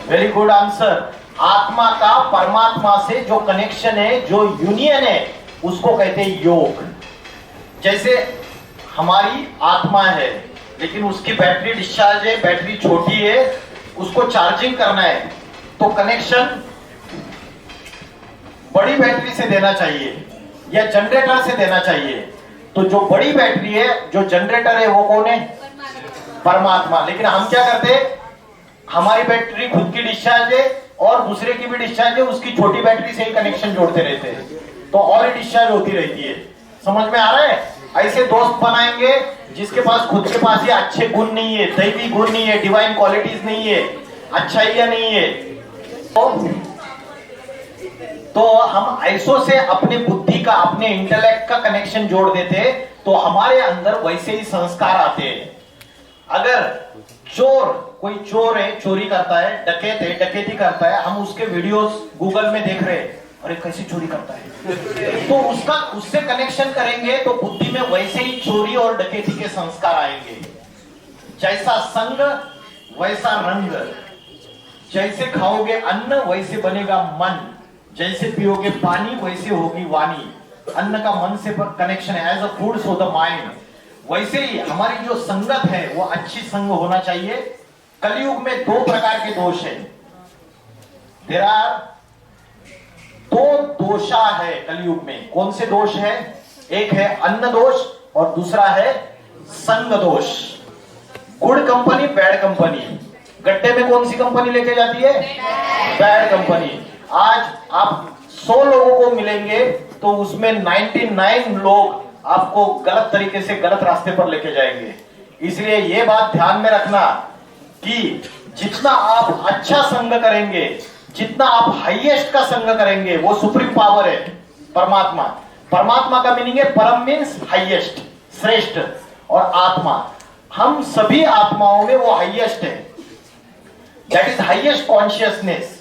Very good answer. आत्मा का परमात्मा से जो कनेक्शन है, जो यूनियन है, उसको कहते हैं योग। जैसे हमारी आत्मा है लेकिन उसकी बैटरी डिस्चार्ज है, बैटरी छोटी है, उसको चार्जिंग करना है, तो कनेक्शन बड़ी बैटरी से देना चाहिए या जनरेटर से देना चाहिए। तो जो बड़ी बैटरी है, जो जनरेटर है, वो कौन है? परमात्मा। लेकिन हम क्या करते हैं, हमारी बैटरी खुद की डिस्चार्ज है और दूसरे की भी डिस्चार्ज है, उसकी छोटी बैटरी से ही कनेक्शन जोड़ते रहते हैं, तो और ही डिस्चार्ज होती रहती है। समझ में आ रहा है? ऐसे दोस्त बनाएंगे जिसके पास खुद के पास ये अच्छे गुण नहीं है, दैवी गुण नहीं है, डिवाइन क्वालिटीज नहीं है, अच्छाइयां नहीं है, तो हम ऐसों से अपने बुद्धि का, अपने इंटेलेक्ट का कनेक्शन जोड़ देते, तो हमारे अंदर वैसे ही संस्कार आते हैं। अगर कोई चोर है, चोरी करता है, डकैत है, डकैती करता है, हम उसके वीडियोस गूगल में देख रहे हैं, अरे कैसे चोरी करता है, तो उससे कनेक्शन करेंगे तो बुद्धि में वैसे ही चोरी और डकैती के संस्कार आएंगे। जैसा संग वैसा रंग, जैसे खाओगे अन्न वैसे बनेगा मन, जैसे पियोगे पानी वैसे होगी वाणी। अन्न का मन से कनेक्शन है, as a food so the mind. वैसे ही हमारी जो संगत है वो अच्छी संग होना चाहिए। कलयुग में दो प्रकार के दोष है, देयर आर दो दोषा है कलयुग में। कौन से दोष है? एक है अन्न दोष और दूसरा है संग दोष। Good company, bad company. गड्ढे में कौन सी कंपनी लेके जाती है? Bad company. आज आप 100 लोगों को मिलेंगे तो उसमें 99 लोग आपको गलत तरीके से गलत रास्ते पर लेके जाएंगे। इसलिए ये बात ध्यान में रखना कि जितना आप अच्छा संग करेंगे, जितना आप हाईएस्ट का संग करेंगे, वो सुप्रीम पावर है परमात्मा। परमात्मा का मीनिंग है परम मीन्स हाईएस्ट, श्रेष्ठ और आत्मा, हम सभी आत्माओं में वो हाईएस्ट है, दैट इज हाईएस्ट कॉन्शियसनेस।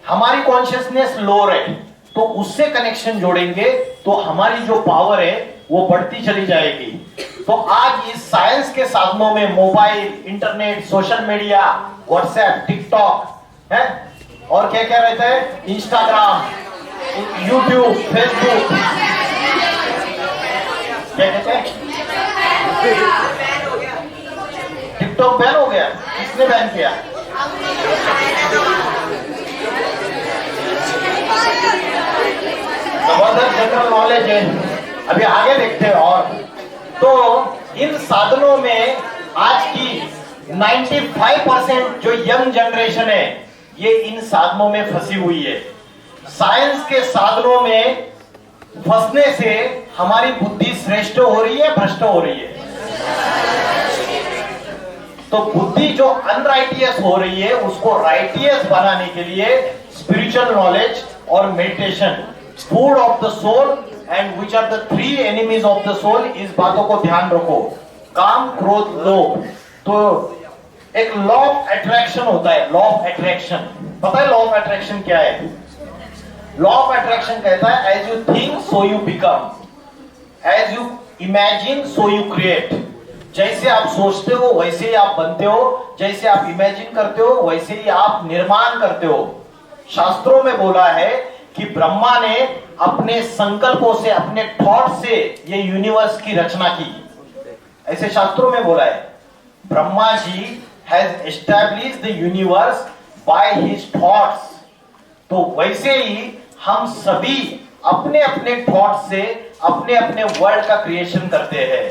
हमारी कॉन्शियसनेस लोअर है, तो उससे कनेक्शन जोड़ेंगे तो हमारी जो पावर है वो बढ़ती चली जाएगी। तो आज इस साइंस के साधनों में mobile, internet, social media, WhatsApp, TikTok है और क्या क्या रहता है, इंस्टाग्राम, यूट्यूब, फेसबुक, क्या कहते हैं, टिकटॉक बैन हो गया, किसने बैन किया? बहुत जनरल नॉलेज है, अभी आगे देखते हैं। और तो इन साधनों में आज की 95% जो यंग जनरेशन है ये इन साधनों में फंसी हुई है। साइंस के साधनों में फंसने से हमारी बुद्धि श्रेष्ठ हो रही है, भ्रष्ट हो रही है। तो बुद्धि जो अनराइटियस हो रही है उसको राइटियस बनाने के लिए स्पिरिचुअल नॉलेज और meditation, food of the soul and which are the 3 enemies of the soul, इस बातों को ध्यान रखो। काम, क्रोध, लोभ। तो एक लॉ ऑफ अट्रैक्शन होता है, लॉ ऑफ अट्रैक्शन। पता है लॉ ऑफ अट्रैक्शन क्या है? लॉ ऑफ अट्रैक्शन कहता है as you think so you become, as you imagine so you create. जैसे आप सोचते हो वैसे ही आप बनते हो, जैसे आप इमेजिन करते हो वैसे ही आप निर्माण करते हो। शास्त्रों में बोला है कि ब्रह्मा ने अपने संकल्पों से, अपने थॉट से ये यूनिवर्स की रचना की, ऐसे शास्त्रों में बोला है। Brahma ji has established the universe by his thoughts. तो वैसे ही हम सभी अपने अपने थॉट से अपने अपने वर्ल्ड का क्रिएशन करते हैं।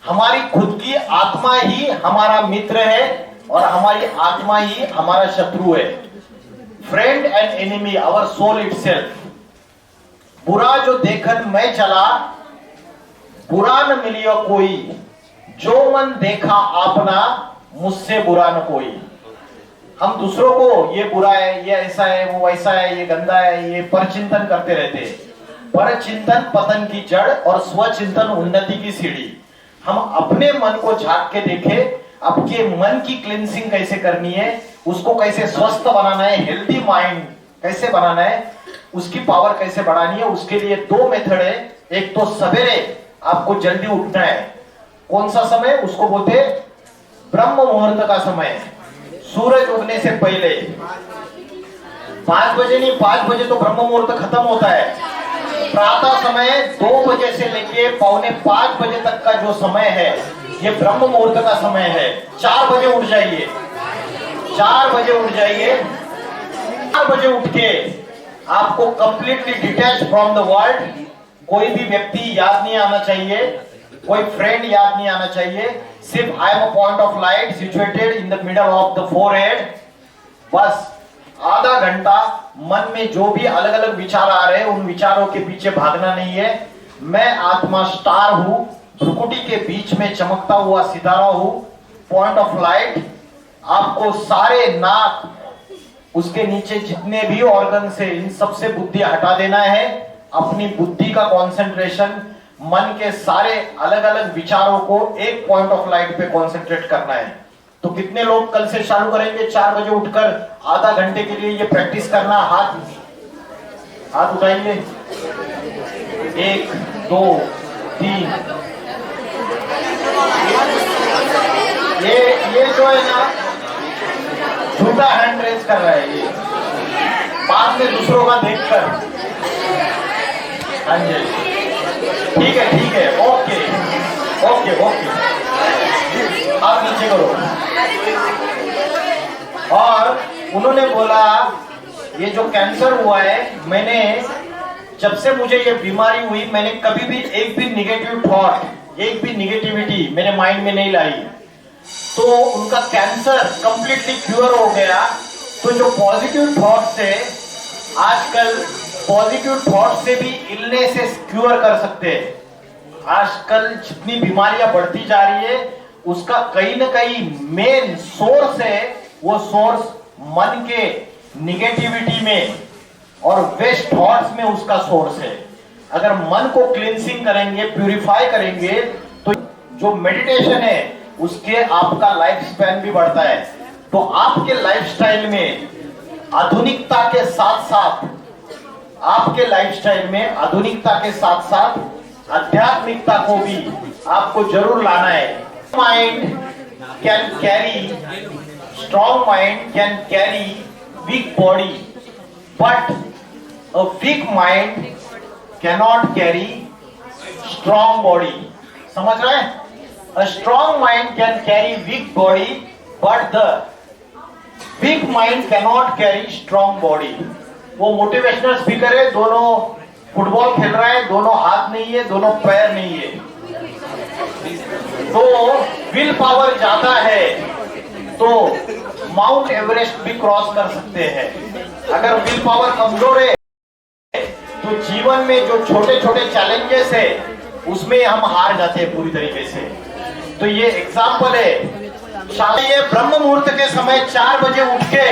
हमारी खुद की आत्मा ही हमारा मित्र है और हमारी आत्मा ही हमारा शत्रु है। Friend and enemy our soul itself. बुरा जो देखन मैं चला, बुरा न मिलियो कोई, जो मन देखा आपना, मुझसे बुरा न कोई। हम दूसरों को ये बुरा है, ये ऐसा है, वो वैसा है, ये गंदा है, ये परचिंतन करते रहते हैं। परचिंतन पतन की जड़ और स्वचिंतन उन्नति की सीढ़ी। हम अपने मन को झांक के देखें, आपके मन की क्लींसिंग कैसे करनी है, उसको कैसे स्वस्थ बनाना है, हेल्दी माइंड कैसे बनाना है, उसकी पावर कैसे बढ़ानी है। उसके लिए 2 मेथड है। एक तो सवेरे आपको जल्दी उठना है। कौन सा समय? उसको बोलते हैं ब्रह्म मुहूर्त का समय, सूरज उगने से पहले। 5 बजे नहीं, 5 बजे तो ब्रह्म मुहूर्त खत्म होता है। प्रातः समय 2 बजे से लेके 4:45 बजे तक का जो समय है ये ब्रह्म मुहूर्त का समय है। 4 बजे उठ जाइए, 4 बजे उठ जाइए। 4 बजे उठ के आपको completely detach from the world, कोई भी व्यक्ति याद नहीं आना चाहिए, कोई फ्रेंड याद नहीं आना चाहिए। सिर्फ आई am a point of light situated in the middle of the forehead. बस आधा घंटा मन में जो भी अलग अलग विचार आ रहे हैं उन विचारों के पीछे भागना नहीं है। मैं आत्मा स्टार हूं, भ्रुकुटी के बीच में चमकता हुआ सितारा हूं, पॉइंट ऑफ लाइट। आपको सारे नाक, उसके नीचे जितने भी ऑर्गन से, इन सबसे बुद्धि हटा देना है। अपनी बुद्धि का कंसंट्रेशन, मन के सारे अलग अलग विचारों को एक पॉइंट ऑफ लाइट पे कंसंट्रेट करना है। तो कितने लोग कल से चालू करेंगे 4 बजे उठकर आधा घंटे के लिए ये प्रैक्टिस करना? हाथ उठाइए। 1 2 3। ये जो है ना झूठा हैंड रेज कर रहा है, ये बाद में दूसरों का देखकर। हाँ जी, ठीक है, ओके ओके ओके। आप नीचे करो। और उन्होंने बोला ये जो कैंसर हुआ है, मैंने जब से मुझे ये बीमारी हुई मैंने कभी भी एक भी निगेटिव थॉट, एक भी निगेटिविटी मेरे माइंड में नहीं लाई। तो उनका कैंसर कंप्लीटली क्योर हो गया। तो जो पॉजिटिव थॉट से, आजकल पॉजिटिव थॉट से भी इलनेसेस क्योर कर सकते हैं। आजकल जितनी बीमारियां बढ़ती जा रही है उसका कहीं ना कहीं मेन सोर्स है, वो सोर्स मन के निगेटिविटी में और वेस्ट थॉट्स में उसका सोर्स है। अगर मन को क्लींसिंग करेंगे, प्यूरिफाई करेंगे, तो जो मेडिटेशन है उसके आपका लाइफ स्पैन भी बढ़ता है। तो आपके लाइफस्टाइल में आधुनिकता के साथ साथ, आपके लाइफस्टाइल में आधुनिकता के साथ साथ आध्यात्मिकता को भी आपको जरूर लाना है। Mind can carry, strong mind can carry weak body, but a weak mind cannot carry strong body. समझ रहे हैं? A strong mind can carry weak body, but the weak mind cannot carry strong body. वो motivational speaker है, दोनों football खेल रहा है, दोनों हाथ नहीं है, दोनों पैर नहीं है, तो विल पावर ज्यादा है तो माउंट एवरेस्ट भी क्रॉस कर सकते हैं। अगर विल पावर कमजोर है तो जीवन में जो छोटे छोटे चैलेंजेस है उसमें हम हार जाते हैं पूरी तरीके से। तो ये एग्जाम्पल है। शायद ब्रह्म मुहूर्त के समय 4 बजे उठ के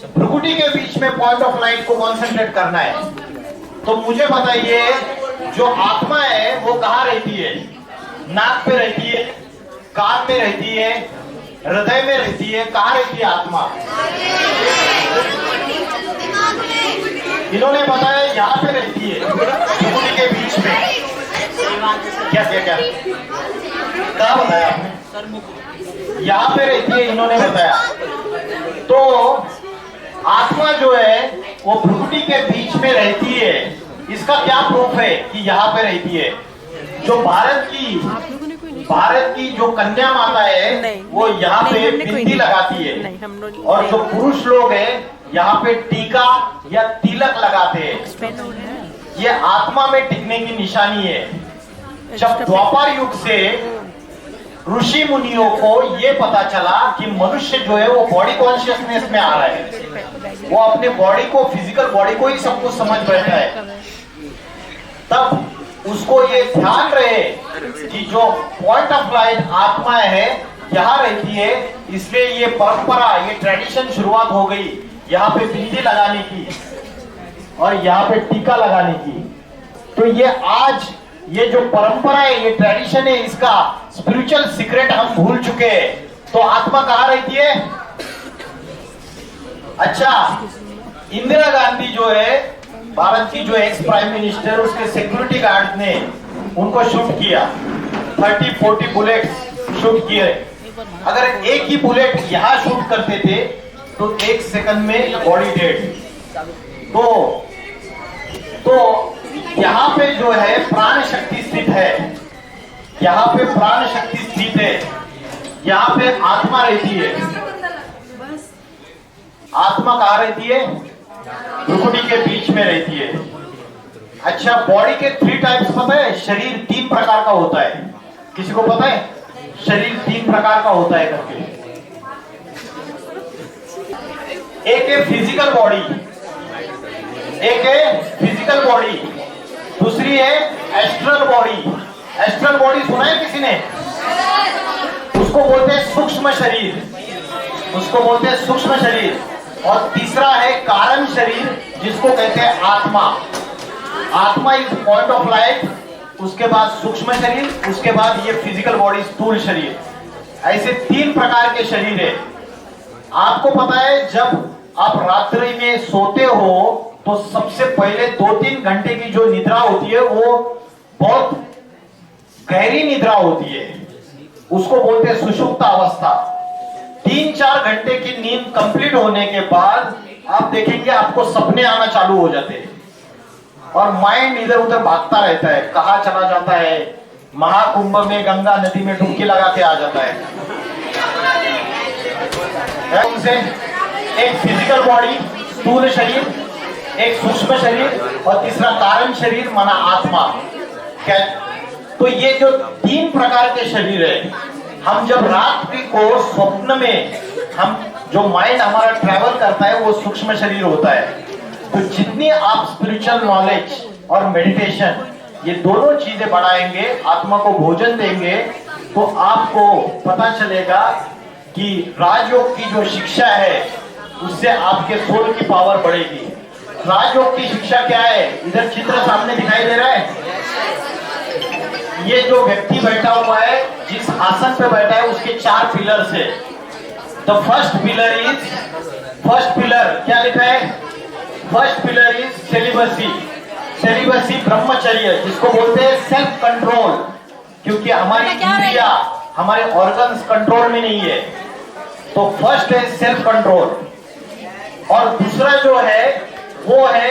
भ्रुकुटी के बीच में पॉइंट ऑफ लाइट को कॉन्सेंट्रेट करना है। तो मुझे बताइए, जो आत्मा है वो कहाँ रहती है? नाक पे रहती है, कान में रहती है, हृदय में रहती है, कहाँ रहती है आत्मा? इन्होंने बताया यहाँ पे रहती है, भ्रुकुटी के बीच में। क्या क्या क्या क्या बताया आपने? यहाँ पे रहती है, इन्होंने बताया। तो आत्मा जो है वो भ्रुकुटी के बीच में रहती है। इसका क्या प्रूफ है कि यहाँ पे रहती है? जो भारत की जो कन्या माता है वो यहाँ पे बिंदी लगाती है, और जो पुरुष लोग हैं यहाँ पे टीका या तिलक लगाते हैं। ये आत्मा में टिकने की निशानी है। जब द्वापर युग से ऋषि मुनियों को ये पता चला कि मनुष्य जो है वो बॉडी कॉन्शियसनेस में आ रहा है, वो अपने बॉडी को, फिजिकल बॉडी को ही सब कुछ समझ बैठा है, तब उसको ये ध्यान रहे कि जो पॉइंट ऑफ लाइट आत्मा है यहाँ रहती है, इसलिए ये परंपरा, ये ट्रेडिशन शुरुआत हो गई यहाँ पे बिंदी लगाने की और यहाँ पे टीका लगाने की। तो ये आज ये जो परंपरा है, ये ट्रेडिशन है, इसका स्पिरिचुअल सीक्रेट हम भूल चुके हैं। तो आत्मा कहाँ रहती है? अच्छा, इंदिरा गांधी जो है भारत की, जो एक्स प्राइम मिनिस्टर, उसके सिक्योरिटी गार्ड ने उनको शूट किया, 30-40 बुलेट शूट किए। अगर एक ही बुलेट यहाँ शूट करते थे तो 1 सेकंड में बॉडी डेड। तो यहाँ पे जो है प्राण शक्ति स्थित है, यहाँ पे प्राण शक्ति स्थित है, यहाँ पे आत्मा रहती है। आत्मा कहाँ रहती है? भ्रुकुटी के बीच में रहती है। अच्छा, बॉडी के 3 टाइप्स पता है? शरीर 3 प्रकार का होता है। किसी को पता है शरीर 3 प्रकार का होता है करके? एक है फिजिकल बॉडी, एक है फिजिकल बॉडी, दूसरी है एस्ट्रल बॉडी। एस्ट्रल बॉडी सुना है किसी ने? उसको बोलते हैं सूक्ष्म शरीर, उसको बोलते हैं सूक्ष्म शरीर। और तीसरा है कारण शरीर, जिसको कहते हैं आत्मा। आत्मा इज पॉइंट ऑफ लाइट, उसके बाद सूक्ष्म शरीर, उसके बाद ये फिजिकल बॉडी, स्थूल शरीर। ऐसे 3 प्रकार के शरीर है। आपको पता है, जब आप रात्रि में सोते हो तो सबसे पहले 2-3 घंटे की जो निद्रा होती है वो बहुत गहरी निद्रा होती है, उसको बोलते हैं सुषुप्त अवस्था। 3-4 घंटे की नींद कंप्लीट होने के बाद आप देखेंगे आपको सपने आना चालू हो जाते हैं और माइंड इधर उधर भागता रहता है, कहाँ चला जाता है, महाकुंभ में, गंगा नदी में डुबकी लगा के आ जाता है। उनसे एक फिजिकल बॉडी, स्थूल शरीर, एक सूक्ष्म शरीर और तीसरा कारण शरीर माना आत्मा। क्या? तो ये जो 3 प्रकार के शरीर है, हम जब रात्रि को स्वप्न में, हम जो माइंड हमारा ट्रैवल करता है वो सूक्ष्म शरीर होता है। तो जितनी आप स्पिरिचुअल नॉलेज और मेडिटेशन, ये दोनों चीजें बढ़ाएंगे, आत्मा को भोजन देंगे, तो आपको पता चलेगा कि राजयोग की जो शिक्षा है उससे आपके सोल की पावर बढ़ेगी। राजयोग की शिक्षा क्या है? इधर चित्र सामने दिखाई दे रहा है। ये जो व्यक्ति बैठा हुआ है, जिस आसन पे बैठा है, उसके 4 पिलर्स है। द फर्स्ट पिलर क्या लिखा है? First pillar is celibacy. Celibacy ब्रह्मचर्य, जिसको बोलते हैं सेल्फ कंट्रोल, क्योंकि हमारी इंद्रिया, हमारे ऑर्गन्स कंट्रोल में नहीं है। तो फर्स्ट है सेल्फ कंट्रोल। और दूसरा जो है वो है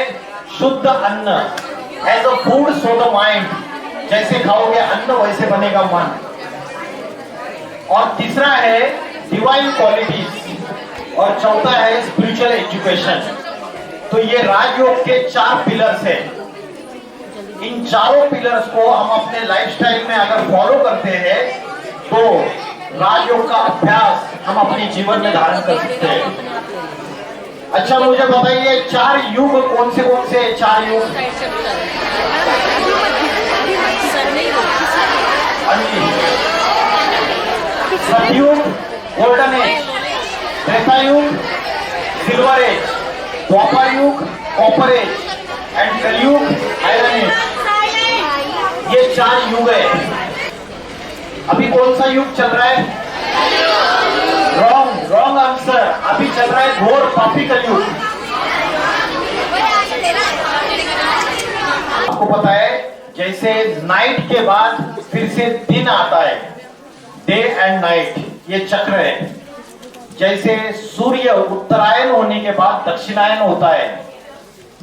शुद्ध अन्न। As a food so the mind, जैसे खाओगे अन्न वैसे बनेगा मन। और तीसरा है डिवाइन क्वालिटीज। और चौथा है स्पिरिचुअल एजुकेशन। तो ये राजयोग के 4 पिलर्स हैं। इन चारों पिलर्स को हम अपने लाइफस्टाइल में अगर फॉलो करते हैं तो राजयोग का अभ्यास हम अपने जीवन में धारण कर सकते हैं। अच्छा, मुझे बताइए 4 युग कौन से हैं? 4 युग सतयुग, गोल्डन एज, त्रेता युग, सिल्वर एज, द्वापर युग, कॉपर एज एंड कलयुग, आयरन एज। ये 4 युग है। अभी कौन सा युग चल रहा है? Wrong answer. अभी चल रहा है घोर पापी कलयुग। आपको पता है जैसे नाइट के बाद फिर से दिन आता है, डे एंड नाइट, ये चक्र है। जैसे सूर्य उत्तरायण होने के बाद दक्षिणायन होता है,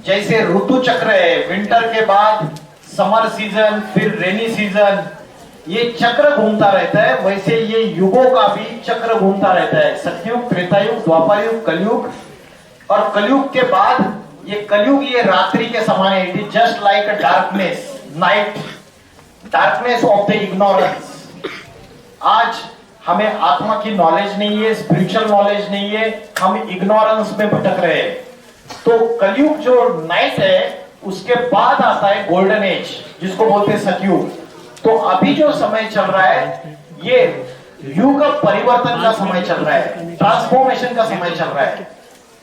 जैसे ऋतु चक्र है, विंटर के बाद समर सीजन, फिर रेनी सीजन, ये चक्र घूमता रहता है। वैसे ये युगों का भी चक्र घूमता रहता है। सतयुग, त्रेतायुग, द्वापर युग, कलयुग। और कलयुग के बाद ये कलयुग, ये रात्रि के समान है। It is just like a darkness, night, darkness of the ignorance. आज हमें आत्मा की नॉलेज नहीं है, स्पिरिचुअल नॉलेज नहीं है, हम इग्नोरेंस में भटक रहे हैं। तो कलयुग जो नाइट है, उसके बाद आता है गोल्डन एज, जिसको बोलते हैं सतयुग। तो अभी जो समय चल रहा है, ये युग परिवर्तन का समय चल रहा है, ट्रांसफॉर्मेशन का समय चल रहा है।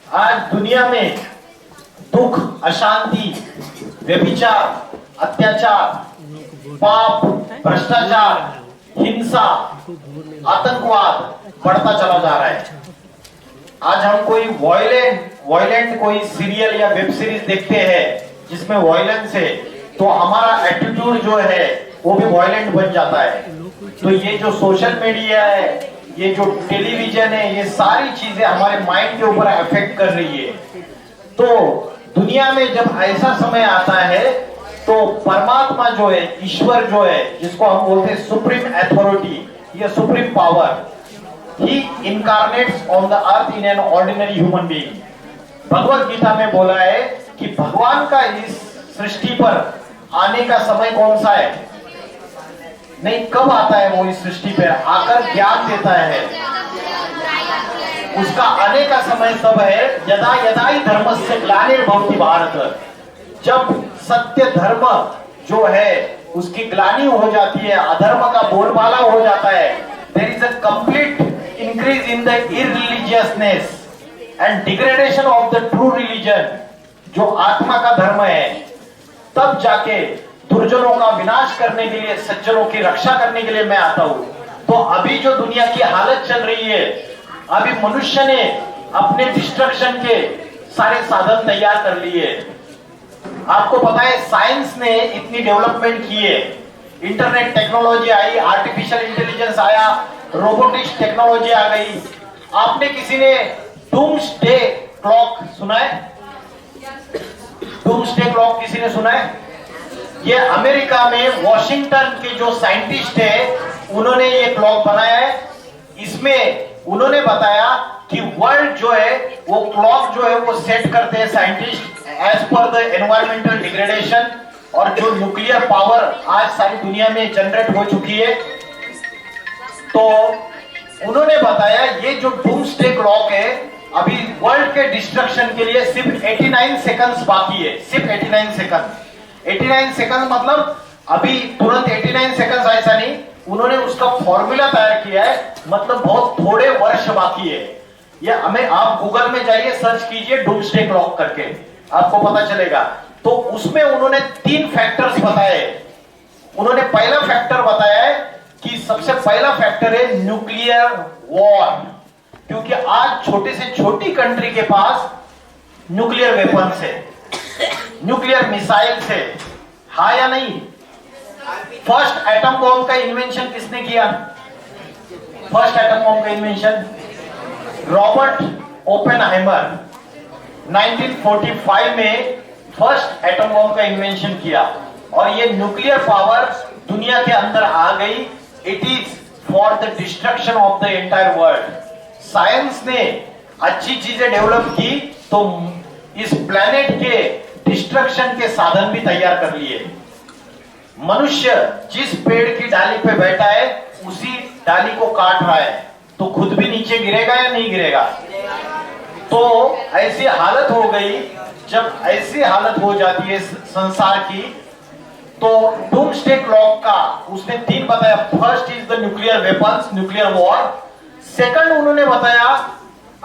आज दुनिया में दुख, अशांति, व्यभिचार, अत्याचार, पाप, भ्रष्टाचार, हिंसा, आतंकवाद बढ़ता चला जा रहा है। आज हम कोई वॉयलेंट कोई सीरियल या वेब सीरीज देखते हैं जिसमें वॉयलेंस है, तो हमारा एटीट्यूड जो है वो भी वॉयलेंट बन जाता है। तो ये जो सोशल मीडिया है, ये जो टेलीविजन है, ये सारी चीजें हमारे माइंड के ऊपर अफेक्ट कर रही है। तो दुनिया में जब ऐसा समय आता है तो परमात्मा जो है, ईश्वर जो है, जिसको हम बोलते हैं सुप्रीम अथॉरिटी, ये supreme power, he incarnates on the earth in an ordinary human being. Bhagavad Gita में बोला है कि भगवान का इस सृष्टि पर आने का समय कौन सा है? नहीं, कब आता है वो इस सृष्टि पर आकर ज्ञान देता है। उसका आने का समय तब है यदा यदा ही धर्मस्य ग्लानिर्भवति भारत। जब सत्य धर्म जो है उसकी ग्लानि हो जाती है, अधर्म का बोलबाला हो जाता है, there is a complete increase in the irreligiousness and degradation of the true religion, जो आत्मा का धर्म है, तब जाके दुर्जनों का विनाश करने के लिए, सज्जनों की रक्षा करने के लिए मैं आता हूं। तो अभी जो दुनिया की हालत चल रही है, अभी मनुष्य ने अपने डिस्ट्रक्शन के सारे साधन तैयार कर लिए। आपको पता है साइंस ने इतनी डेवलपमेंट की है, इंटरनेट टेक्नोलॉजी आई, आर्टिफिशियल इंटेलिजेंस आया, रोबोटिक्स टेक्नोलॉजी आ गई। आपने किसी ने डूम्सडे क्लॉक सुना है? डूम्सडे क्लॉक किसी ने सुना है? ये अमेरिका में वॉशिंगटन के जो साइंटिस्ट है, उन्होंने ये क्लॉक बनाया है। इसमें उन्होंने बताया कि वर्ल्ड जो है वो क्लॉक जो है वो सेट करते हैं साइंटिस्ट एज पर द एनवायरमेंटल डिग्रेडेशन, और जो न्यूक्लियर पावर आज सारी दुनिया में जनरेट हो चुकी है। तो उन्होंने बताया ये जो डूम्सडे क्लॉक है, अभी वर्ल्ड के डिस्ट्रक्शन के लिए सिर्फ 89 सेकंड्स बाकी है, सिर्फ 89 सेकंड। 89 सेकंड मतलब अभी तुरंत 89 सेकंड्स ऐसा नहीं, उन्होंने उसका फॉर्मूला तैयार किया है, मतलब बहुत थोड़े वर्ष बाकी है। या हमें, आप गूगल में जाइए, सर्च कीजिए डूम्सडे क्लॉक करके, आपको पता चलेगा। तो उसमें उन्होंने 3 फैक्टर्स बताए। उन्होंने पहला फैक्टर बताया है कि सबसे पहला फैक्टर है न्यूक्लियर वॉर, क्योंकि आज छोटे से छोटी कंट्री के पास न्यूक्लियर वेपन्स है, न्यूक्लियर मिसाइल्स है, हाँ या नहीं? फर्स्ट एटम बॉम्ब का इन्वेंशन किसने किया? फर्स्ट एटम बॉम्ब का इन्वेंशन रॉबर्ट ओपेनहाइमर 1945 में फर्स्ट एटम बॉम्ब का इन्वेंशन किया, और ये न्यूक्लियर पावर दुनिया के अंदर आ गई। It is for the destruction of the entire world. Science ने अच्छी चीजें डेवलप की तो इस प्लेनेट के डिस्ट्रक्शन के साधन भी तैयार कर लिए। मनुष्य जिस पेड़ की डाली पे बैठा है उसी डाली को काट रहा है, तो खुद भी नीचे गिरेगा या नहीं गिरेगा? तो ऐसी हालत हो गई। जब ऐसी हालत हो जाती है संसार की, तो डूम्सडे क्लॉक का उसने 3 बताया। First is the nuclear weapons, nuclear war. Second उन्होंने बताया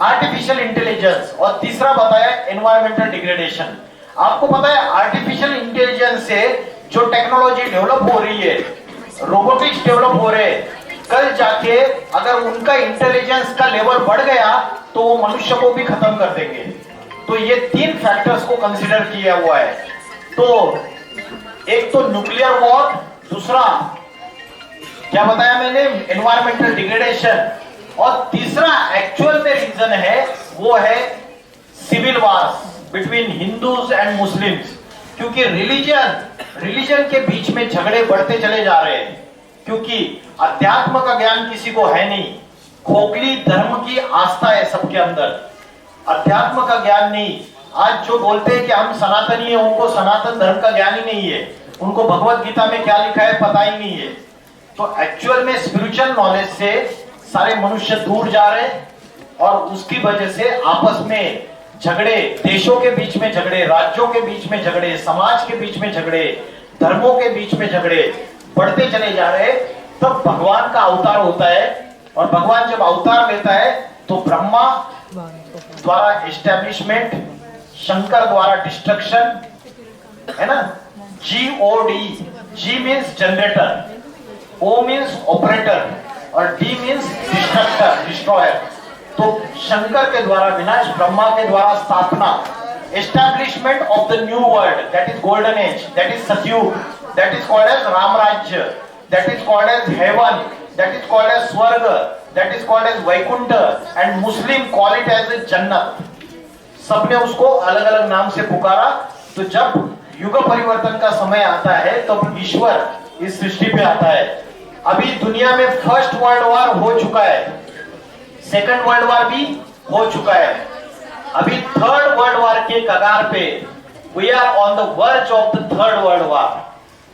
आर्टिफिशियल इंटेलिजेंस, और तीसरा बताया एनवायरमेंटल डिग्रेडेशन। आपको पता है आर्टिफिशियल इंटेलिजेंस से जो टेक्नोलॉजी डेवलप हो रही है, रोबोटिक्स डेवलप हो रहे हैं, कल जाके अगर उनका इंटेलिजेंस का लेवल बढ़ गया तो वो मनुष्य को भी खत्म कर देंगे। तो ये 3 फैक्टर्स को कंसीडर किया हुआ है। तो एक तो न्यूक्लियर वॉर, दूसरा क्या बताया मैंने, एनवायरमेंटल डिग्रेडेशन, और तीसरा एक्चुअल में रीजन है वो है civil wars between Hindus and Muslims. क्योंकि रिलीजन के बीच में झगड़े बढ़ते चले जा रहे हैं, क्योंकि अध्यात्म का ज्ञान किसी को है नहीं। खोखली धर्म की आस्था है सबके अंदर, अध्यात्म का ज्ञान नहीं। आज जो बोलते हैं कि हम सनातनी है, उनको सनातन धर्म का ज्ञान ही नहीं है, उनको भगवत गीता में क्या लिखा है पता ही नहीं है। तो एक्चुअल में स्पिरिचुअल नॉलेज से सारे मनुष्य दूर जा रहे हैं, और उसकी वजह से आपस में झगड़े, देशों के बीच में झगड़े, राज्यों के बीच में झगड़े, समाज के बीच में झगड़े, धर्मों के बीच में झगड़े बढ़ते चले जा रहे। तब भगवान का अवतार होता है, और भगवान जब अवतार लेता है तो ब्रह्मा द्वारा एस्टेब्लिशमेंट, शंकर द्वारा डिस्ट्रक्शन, है ना। GOD, G means generator, O means operator, और D मीन्स डिस्ट्रक्टर, डिस्ट्रॉयर। तो शंकर के द्वारा विनाश, ब्रह्मा के द्वारा स्थापना, establishment of the new world, that is golden age, that is Satyug, that is called as Ram Rajya, that is called as heaven, that is called as swarg, that is called as Vaikunth, and Muslim call it as jannat. सबने उसको अलग अलग नाम से पुकारा। तो जब युग परिवर्तन का समय आता है तब ईश्वर इस सृष्टि पे आता है। अभी दुनिया में फर्स्ट वर्ल्ड वॉर हो चुका है, सेकंड वर्ल्ड वॉर भी हो चुका है, अभी थर्ड वर्ल्ड वॉर के कगार पे, we are on the verge of the third world war.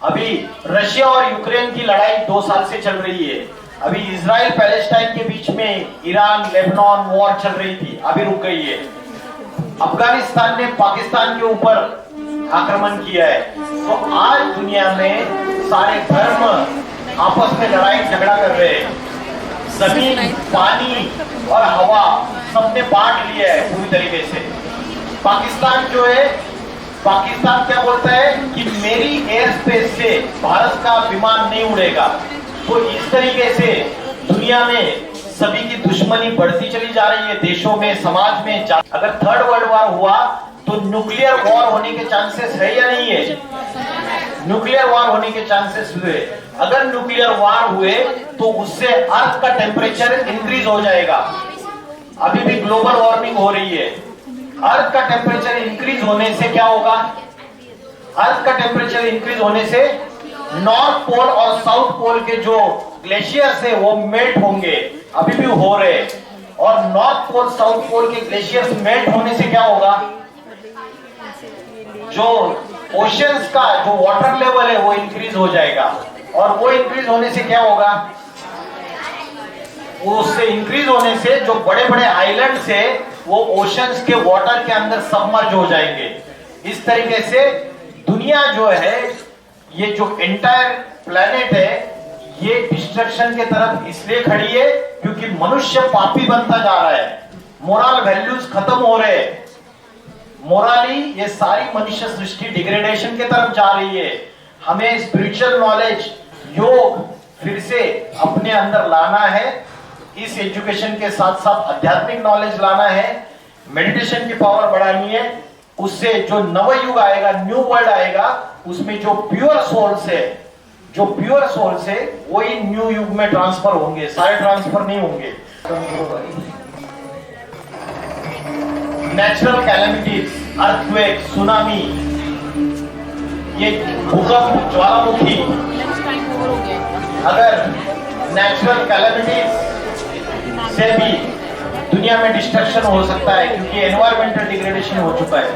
अभी रशिया और यूक्रेन की लड़ाई 2 साल से चल रही है। अभी इजराइल पैलेस्टाइन के बीच में ईरान लेबनान वॉर चल रही थी, अभी रुक गई है। अफगानिस्तान ने पाकिस्तान के ऊपर आक्रमण किया है। तो आज दुनिया में सारे धर्म आपस में लड़ाई झगड़ा कर रहे हैं। जमीन, पानी और हवा सबने बांट लिया है पूरी तरीके से। पाकिस्तान जो है, पाकिस्तान क्या बोलता है कि मेरी एयर स्पेस से भारत का विमान नहीं उड़ेगा। तो इस तरीके से दुनिया में सभी की दुश्मनी बढ़ती चली जा रही है, देशों में, समाज में। अगर थर्ड वर्ल्ड वॉर हुआ तो न्यूक्लियर वॉर होने के चांसेस है या नहीं है? न्यूक्लियर वॉर होने के चांसेस हुए। अगर न्यूक्लियर वॉर हुए तो उससे अर्थ का टेम्परेचर इंक्रीज हो जाएगा। अभी भी ग्लोबल वार्मिंग हो रही है। अर्थ का टेम्परेचर इंक्रीज होने से क्या होगा? अर्थ का टेम्परेचर इंक्रीज होने से नॉर्थ पोल और साउथ पोल के जो ग्लेशियर्स है वो मेल्ट होंगे, अभी भी हो रहे। और नॉर्थ पोल साउथ पोल के ग्लेशियर्स मेल्ट होने से क्या होगा? जो ओशंस का जो वाटर लेवल है वो इंक्रीज हो जाएगा। और वो इंक्रीज होने से क्या होगा? उससे इंक्रीज होने से जो बड़े बड़े आइलैंड्स है वो ओशंस के वाटर के अंदर सबमर्ज हो जाएंगे। इस तरीके से दुनिया जो है, ये जो एंटायर प्लेनेट है, ये डिस्ट्रक्शन के तरफ इसलिए खड़ी है क्योंकि मनुष्य पापी बनता जा रहा है, मोरल वैल्यूज खत्म हो रहे हैं। मोराली ये सारी मनुष्य सृष्टि डिग्रेडेशन के तरफ जा रही है। हमें स्पिरिचुअल नॉलेज, योग फिर से अपने अंदर लाना है। इस एजुकेशन के साथ साथ आध्यात्मिक नॉलेज लाना है, मेडिटेशन की पावर बढ़ानी है। उससे जो नव युग आएगा, न्यू वर्ल्ड आएगा, उसमें जो प्योर सोल्स है वही न्यू युग में ट्रांसफर होंगे, सारे ट्रांसफर नहीं होंगे। नेचुरल कैलेमिटीज, अर्थक्वेक, सुनामी, ये भूकंप, ज्वालामुखी, अगर नेचुरल कैलेमिटीज से भी दुनिया में डिस्ट्रक्शन हो सकता है, क्योंकि एनवायरमेंटल डिग्रेडेशन हो चुका है।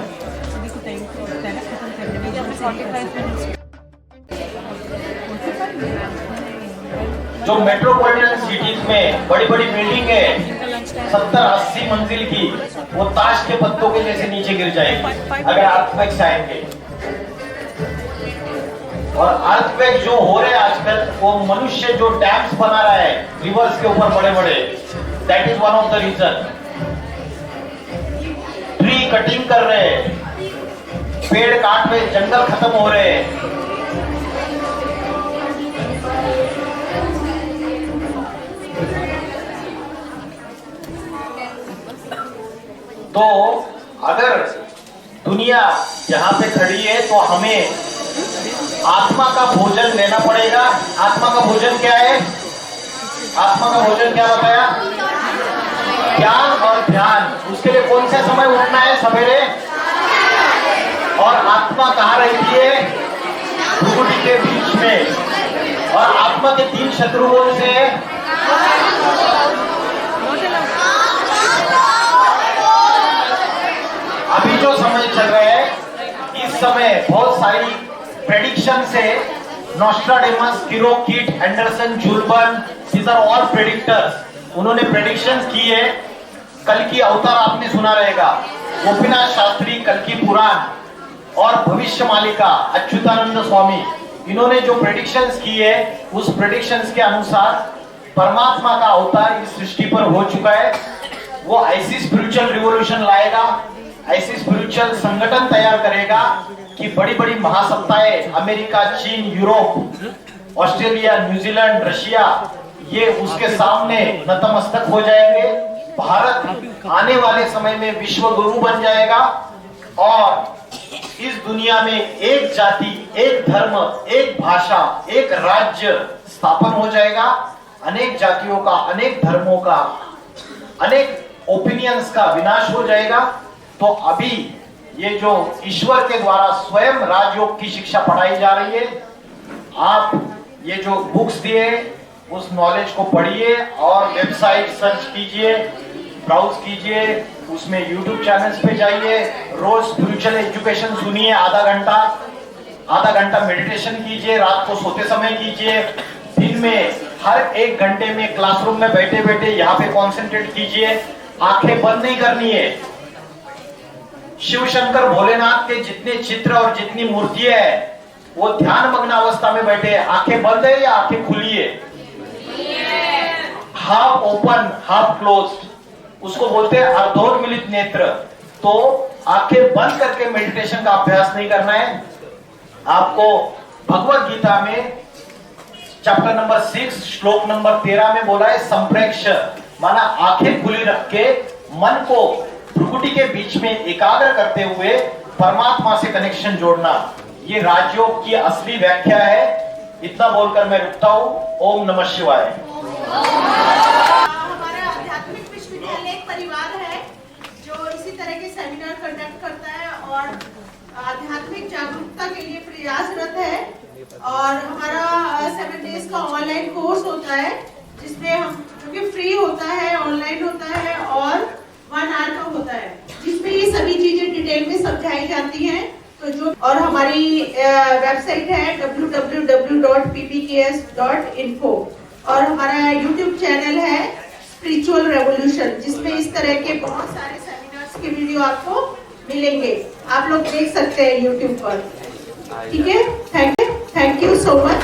जो मेट्रोपॉलिटन सिटीज में बड़ी बड़ी बिल्डिंग है 70-80 मंजिल की, वो ताश के पत्तों के जैसे नीचे गिर जाएगी अगर अर्थक्वेक्स आएंगे। और अर्थक्वेक जो हो रहे हैं आजकल, वो मनुष्य जो डैम्स बना रहा है रिवर्स के ऊपर बड़े बड़े, that is one of the reason. Tree cutting कर रहे हैं, पेड़ काट रहे, जंगल खत्म हो रहे हैं। तो अगर दुनिया यहाँ पे खड़ी है तो हमें आत्मा का भोजन लेना पड़ेगा। आत्मा का भोजन क्या है? आत्मा का भोजन क्या बताया? ज्ञान और ध्यान। उसके लिए कौन से समय उठना है? सवेरे। और आत्मा कहाँ रहती है? भ्रुकुटी के बीच में। और आत्मा के 3 शत्रु कौन से हैं? अभी जो समय चल रहा है, इस समय बहुत सारी प्रेडिक्शन से नॉस्ट्राडेमस, किरोकिट, एंडरसन, जुल्बन, these are all predictors। उन्होंने प्रेडिक्शंस की है। कल की अवतार आपने सुना रहेगा, गोपीनाथ शास्त्री, कल की पुराण और भविष्य मालिका अच्युतानंद स्वामी, इन्होंने जो प्रेडिक्शंस की है, उस प्रेडिक्शंस के अनुसार परमात्मा का अवतार इस सृष्टि पर हो चुका है। वो ऐसी स्पिरिचुअल रिवॉल्यूशन लाएगा, ऐसी स्पिरिचुअल संगठन तैयार करेगा कि बड़ी बड़ी महासत्ताएं, अमेरिका, चीन, यूरोप, ऑस्ट्रेलिया, न्यूजीलैंड, रशिया, ये उसके सामने नतमस्तक हो जाएंगे। भारत आने वाले समय में विश्व गुरु बन जाएगा और इस दुनिया में एक जाति, एक धर्म, एक भाषा, एक राज्य स्थापन हो जाएगा। अनेक जातियों का, अनेक धर्मों का, अनेक ओपिनियंस का विनाश हो जाएगा। तो अभी ये जो ईश्वर के द्वारा स्वयं राजयोग की शिक्षा पढ़ाई जा रही है, आप ये जो बुक्स दिए उस नॉलेज को पढ़िए और वेबसाइट सर्च कीजिए, ब्राउज कीजिए, उसमें यूट्यूब चैनल्स पे जाइए, रोज स्पिरिचुअल एजुकेशन सुनिए, आधा घंटा मेडिटेशन कीजिए, रात को सोते समय कीजिए, दिन में हर 1 घंटे में क्लासरूम में बैठे बैठे यहाँ पे कॉन्सेंट्रेट कीजिए। आंखें बंद नहीं करनी है। शिव शंकर भोलेनाथ के जितने चित्र और जितनी मूर्तियां है, वो ध्यान मग्न अवस्था में बैठे हैं। आंखें बंद है या आंखें खुली है? हाफ ओपन, हाफ क्लोज्ड, उसको बोलते हैं अर्धोन्मिलित नेत्र। तो आंखें बंद करके मेडिटेशन का अभ्यास नहीं करना है। आपको भगवत गीता में चैप्टर नंबर 6 श्लोक नंबर 13 में बोला है संप्रेक्ष, माना आंखें खुली रख के मन को भ्रुकुटी के बीच में एकाग्र करते हुए परमात्मा से कनेक्शन जोड़ना। ये राजयोग की असली व्याख्या है। इतना बोलकर मैं रुकता हूँ। ओम नमः शिवाय। हमारा आध्यात्मिक विश्वविद्यालय एक परिवार है जो इसी तरह के सेमिनार कंडक्ट करता है और आध्यात्मिक जागरूकता के लिए प्रयासरत है। और हमारा 7 डेज का ऑनलाइन कोर्स होता है, जिसमें हम, जो कि फ्री होता है, ऑनलाइन होता है और 1 आवर का होता है, जिसमें ये सभी चीजें डिटेल में समझाई जाती हैं। तो जो, और हमारी वेबसाइट है www.ppks.info और हमारा यूट्यूब चैनल है स्पिरिचुअल रेवोल्यूशन, जिसमें इस तरह के बहुत सारे सेमिनार्स के वीडियो आपको मिलेंगे। आप लोग देख सकते हैं यूट्यूब पर। ठीक है, थैंक यू सो मच।